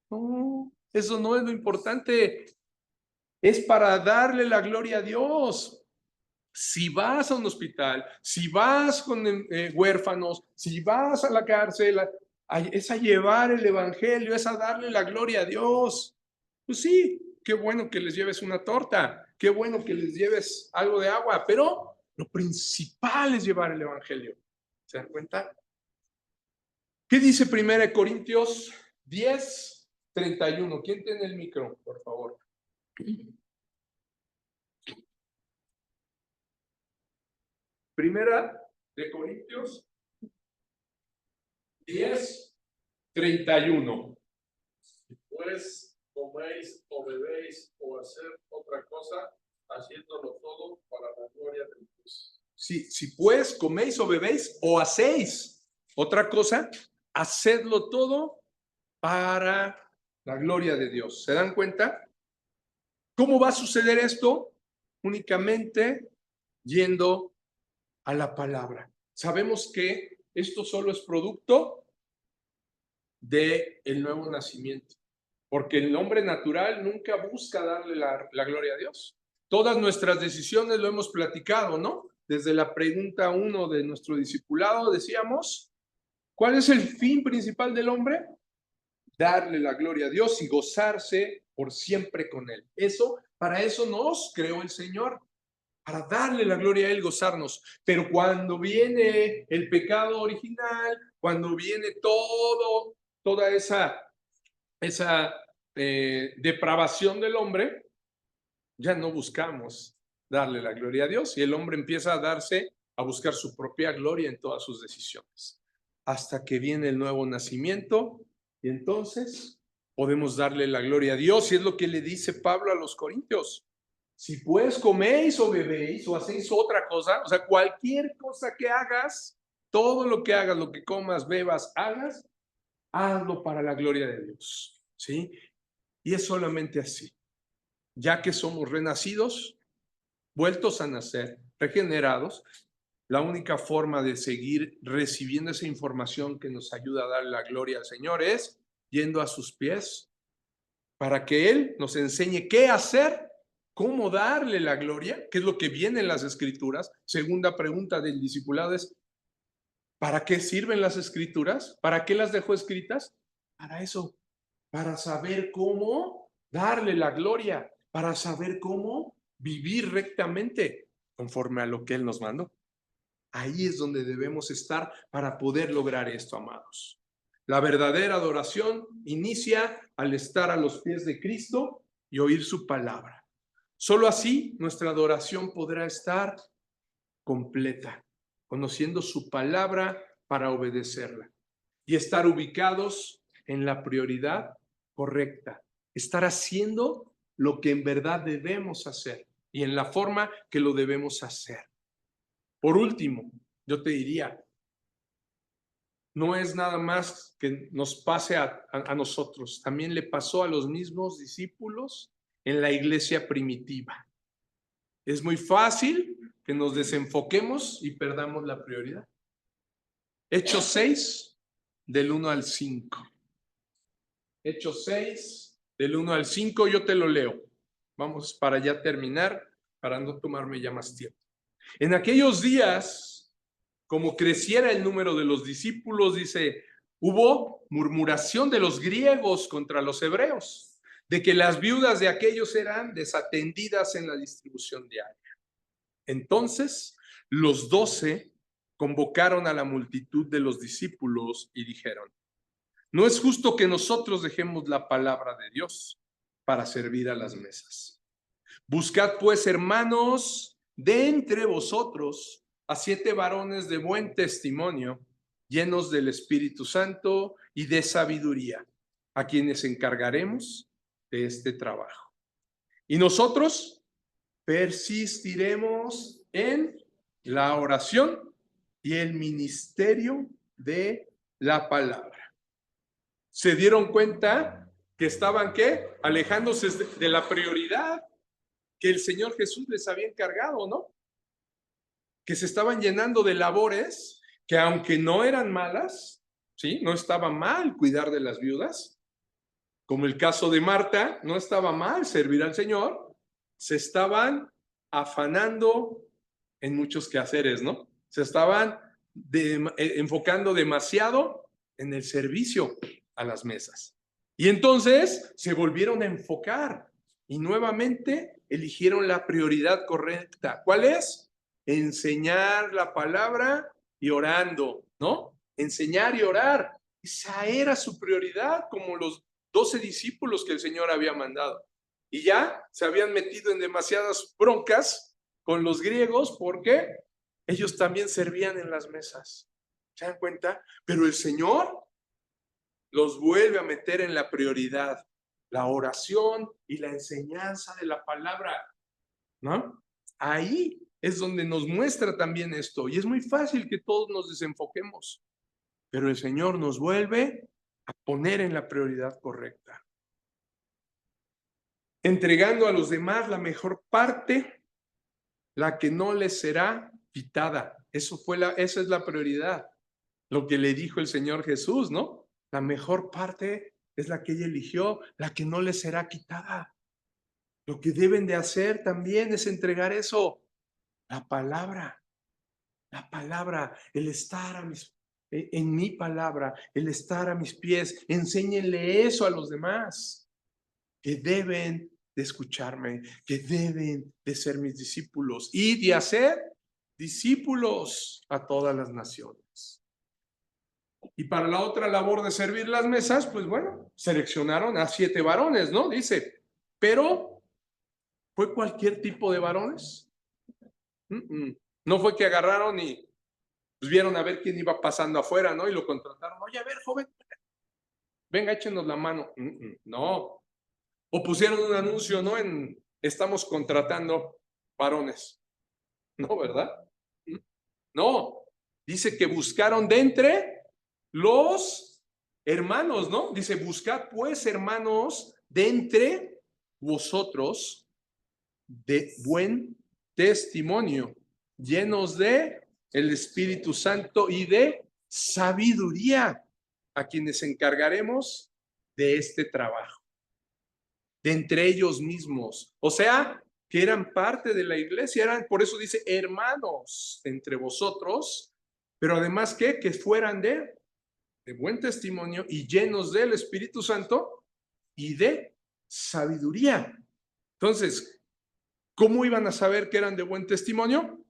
No, eso no es lo importante. Es para darle la gloria a Dios. Si vas a un hospital, si vas con huérfanos, si vas a la cárcel, es a llevar el evangelio, es a darle la gloria a Dios. Pues sí, qué bueno que les lleves una torta, qué bueno que les lleves algo de agua, pero lo principal es llevar el evangelio. ¿Se dan cuenta? ¿Qué dice 1 Corintios 10:31? ¿Quién tiene el micro, por favor? Primera de Corintios 10:31. Pues coméis o bebéis o hacer otra cosa, haciéndolo todo para la gloria de Dios. Si pues coméis o bebéis o hacéis otra cosa, hacedlo todo para la gloria de Dios. ¿Se dan cuenta? ¿Cómo va a suceder esto? Únicamente yendo a la palabra. Sabemos que esto solo es producto del nuevo nacimiento, porque el hombre natural nunca busca darle la gloria a Dios. Todas nuestras decisiones lo hemos platicado, ¿no? Desde la pregunta 1 de nuestro discipulado decíamos, ¿cuál es el fin principal del hombre? Darle la gloria a Dios y gozarse por siempre con Él. Para eso nos creó el Señor, para darle la gloria a Él, gozarnos. Pero cuando viene el pecado original, cuando viene toda esa depravación del hombre, ya no buscamos darle la gloria a Dios y el hombre empieza a buscar su propia gloria en todas sus decisiones. Hasta que viene el nuevo nacimiento y entonces podemos darle la gloria a Dios y es lo que le dice Pablo a los Corintios. Si pues coméis o bebéis o hacéis otra cosa, o sea, cualquier cosa que hagas, todo lo que hagas, lo que comas, bebas, hagas, hazlo para la gloria de Dios, ¿sí? Y es solamente así, ya que somos renacidos, vueltos a nacer, regenerados, la única forma de seguir recibiendo esa información que nos ayuda a dar la gloria al Señor es yendo a sus pies para que Él nos enseñe qué hacer, cómo darle la gloria, que es lo que viene en las Escrituras. Segunda pregunta del discipulado es, ¿para qué sirven las Escrituras? ¿Para qué las dejó escritas? Para eso, para saber cómo darle la gloria, para saber cómo vivir rectamente conforme a lo que Él nos mandó. Ahí es donde debemos estar para poder lograr esto, amados. La verdadera adoración inicia al estar a los pies de Cristo y oír su palabra. Solo así nuestra adoración podrá estar completa, conociendo su palabra para obedecerla y estar ubicados en la prioridad correcta, estar haciendo lo que en verdad debemos hacer y en la forma que lo debemos hacer. Por último, yo te diría, no es nada más que nos pase a nosotros, también le pasó a los mismos discípulos en la iglesia primitiva. Es muy fácil que nos desenfoquemos y perdamos la prioridad. Hechos 6, del 1 al 5. Hechos 6, del 1 al 5, yo te lo leo. Vamos para ya terminar, para no tomarme ya más tiempo. En aquellos días, como creciera el número de los discípulos, dice, hubo murmuración de los griegos contra los hebreos, de que las viudas de aquellos eran desatendidas en la distribución diaria. Entonces, los 12 convocaron a la multitud de los discípulos y dijeron, no es justo que nosotros dejemos la palabra de Dios para servir a las mesas. Buscad pues, hermanos, de entre vosotros a 7 varones de buen testimonio, llenos del Espíritu Santo y de sabiduría, a quienes encargaremos de este trabajo. Y nosotros persistiremos en la oración y el ministerio de la palabra. ¿Se dieron cuenta que estaban, qué? Alejándose de la prioridad que el Señor Jesús les había encargado, ¿no? Que se estaban llenando de labores que aunque no eran malas, ¿sí? No estaba mal cuidar de las viudas, como el caso de Marta, no estaba mal servir al Señor, se estaban afanando en muchos quehaceres, ¿no? Se estaban enfocando demasiado en el servicio a las mesas. Y entonces se volvieron a enfocar y nuevamente eligieron la prioridad correcta. ¿Cuál es? Enseñar la palabra y orando, ¿no? Enseñar y orar. Esa era su prioridad, como los 12 discípulos que el Señor había mandado. Y ya se habían metido en demasiadas broncas con los griegos porque ellos también servían en las mesas. ¿Se dan cuenta? Pero el Señor los vuelve a meter en la prioridad, la oración y la enseñanza de la palabra, ¿no? Ahí es donde nos muestra también esto. Y es muy fácil que todos nos desenfoquemos, pero el Señor nos vuelve a poner en la prioridad correcta. Entregando a los demás la mejor parte, la que no les será quitada. Esa es la prioridad. Lo que le dijo el Señor Jesús, ¿no? La mejor parte es la que ella eligió, la que no les será quitada. Lo que deben de hacer también es entregar eso, la palabra, el estar en mi palabra, el estar a mis pies. Enséñenle eso a los demás, que deben de escucharme, que deben de ser mis discípulos y de hacer discípulos a todas las naciones. Y para la otra labor de servir las mesas, pues bueno, seleccionaron a 7 varones, ¿no? Dice, pero ¿fue cualquier tipo de varones? No fue que agarraron y pues, vieron a ver quién iba pasando afuera, ¿no? Y lo contrataron. Oye, a ver, joven, venga, échenos la mano. No. O pusieron un anuncio, ¿no? Estamos contratando varones. No, ¿verdad? No. Dice que buscaron de entre los hermanos, ¿no? Dice, buscad pues, hermanos, de entre vosotros de buen testimonio, llenos de el Espíritu Santo y de sabiduría, a quienes encargaremos de este trabajo, de entre ellos mismos. O sea, que eran parte de la iglesia, por eso dice hermanos entre vosotros, pero además que fueran de buen testimonio y llenos del Espíritu Santo y de sabiduría. Entonces, ¿cómo iban a saber que eran de buen testimonio?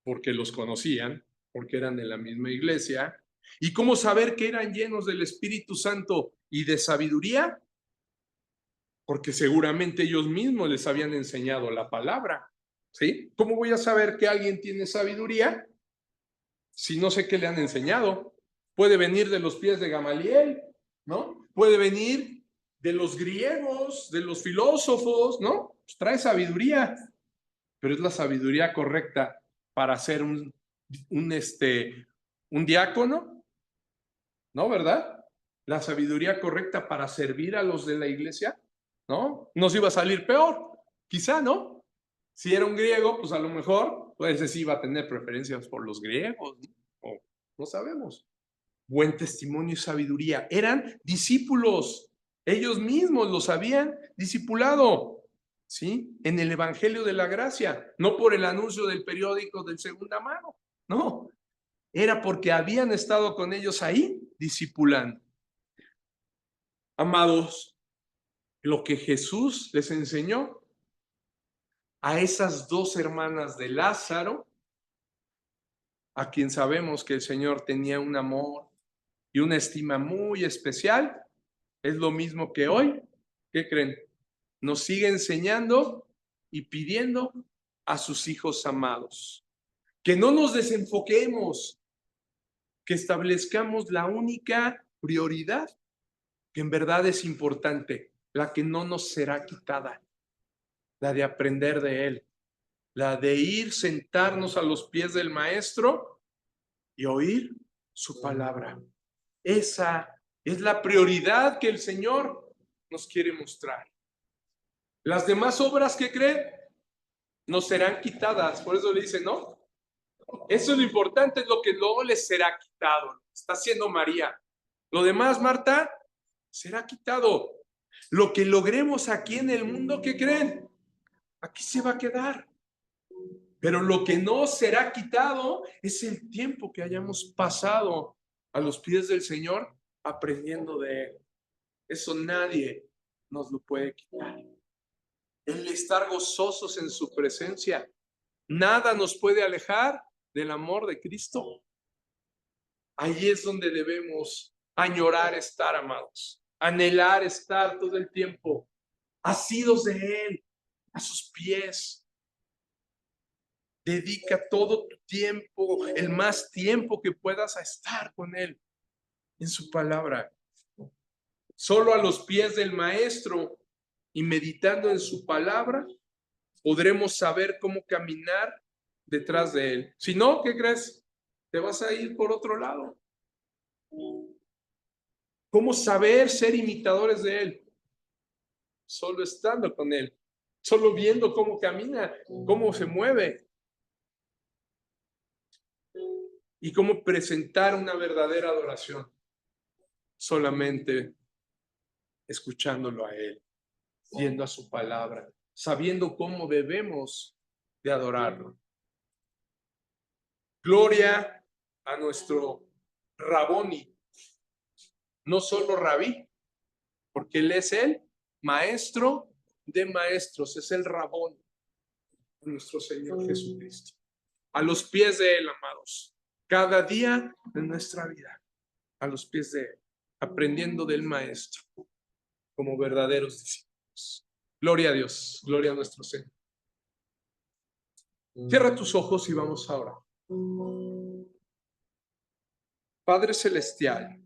Porque los conocían, porque eran de la misma iglesia. ¿Y cómo saber que eran llenos del Espíritu Santo y de sabiduría? Porque seguramente ellos mismos les habían enseñado la palabra. ¿Sí? ¿Cómo voy a saber que alguien tiene sabiduría si no sé qué le han enseñado? Puede venir de los pies de Gamaliel, ¿no? Puede venir de los griegos, de los filósofos, ¿no? Pues trae sabiduría, pero es la sabiduría correcta para ser un diácono, ¿no? ¿Verdad? La sabiduría correcta para servir a los de la iglesia, ¿no? Nos iba a salir peor, quizá, ¿no? Si era un griego, pues a lo mejor, pues sí iba a tener preferencias por los griegos, ¿no? O no sabemos. Buen testimonio y sabiduría. Eran discípulos. Ellos mismos los habían discipulado, ¿sí? En el Evangelio de la Gracia, no por el anuncio del periódico de segunda mano, no. Era porque habían estado con ellos ahí discipulando. Amados, lo que Jesús les enseñó a esas 2 hermanas de Lázaro, a quien sabemos que el Señor tenía un amor y una estima muy especial, es lo mismo que hoy. ¿Qué creen? Nos sigue enseñando y pidiendo a sus hijos amados. Que no nos desenfoquemos, que establezcamos la única prioridad que en verdad es importante, la que no nos será quitada, la de aprender de Él, la de ir, sentarnos a los pies del Maestro y oír su palabra. Esa es la prioridad que el Señor nos quiere mostrar. Las demás obras que creen nos serán quitadas. Por eso le dice, ¿no? Eso es lo importante, es lo que luego les será quitado. Está haciendo María. Lo demás, Marta, será quitado. Lo que logremos aquí en el mundo, ¿qué creen? Aquí se va a quedar. Pero lo que no será quitado es el tiempo que hayamos pasado a los pies del Señor aprendiendo de Él. Eso nadie nos lo puede quitar. El estar gozosos en su presencia. Nada nos puede alejar del amor de Cristo. Ahí es donde debemos añorar estar, amados. Anhelar estar todo el tiempo asidos de Él, a sus pies. Dedica todo tu tiempo, el más tiempo que puedas a estar con Él en su palabra. Solo a los pies del Maestro y meditando en su palabra podremos saber cómo caminar detrás de Él. Si no, ¿qué crees? Te vas a ir por otro lado. ¿Cómo saber ser imitadores de Él? Solo estando con Él, solo viendo cómo camina, cómo se mueve y cómo presentar una verdadera adoración. Solamente escuchándolo a Él, viendo a su palabra, sabiendo cómo debemos de adorarlo. Gloria a nuestro Raboni, no solo Rabí, porque Él es el maestro de maestros, es el Rabón, nuestro Señor Jesucristo. A los pies de Él, amados, cada día de nuestra vida, a los pies de Él, aprendiendo del Maestro, como verdaderos discípulos. Gloria a Dios, gloria a nuestro Señor. Cierra tus ojos y vamos ahora. Padre Celestial,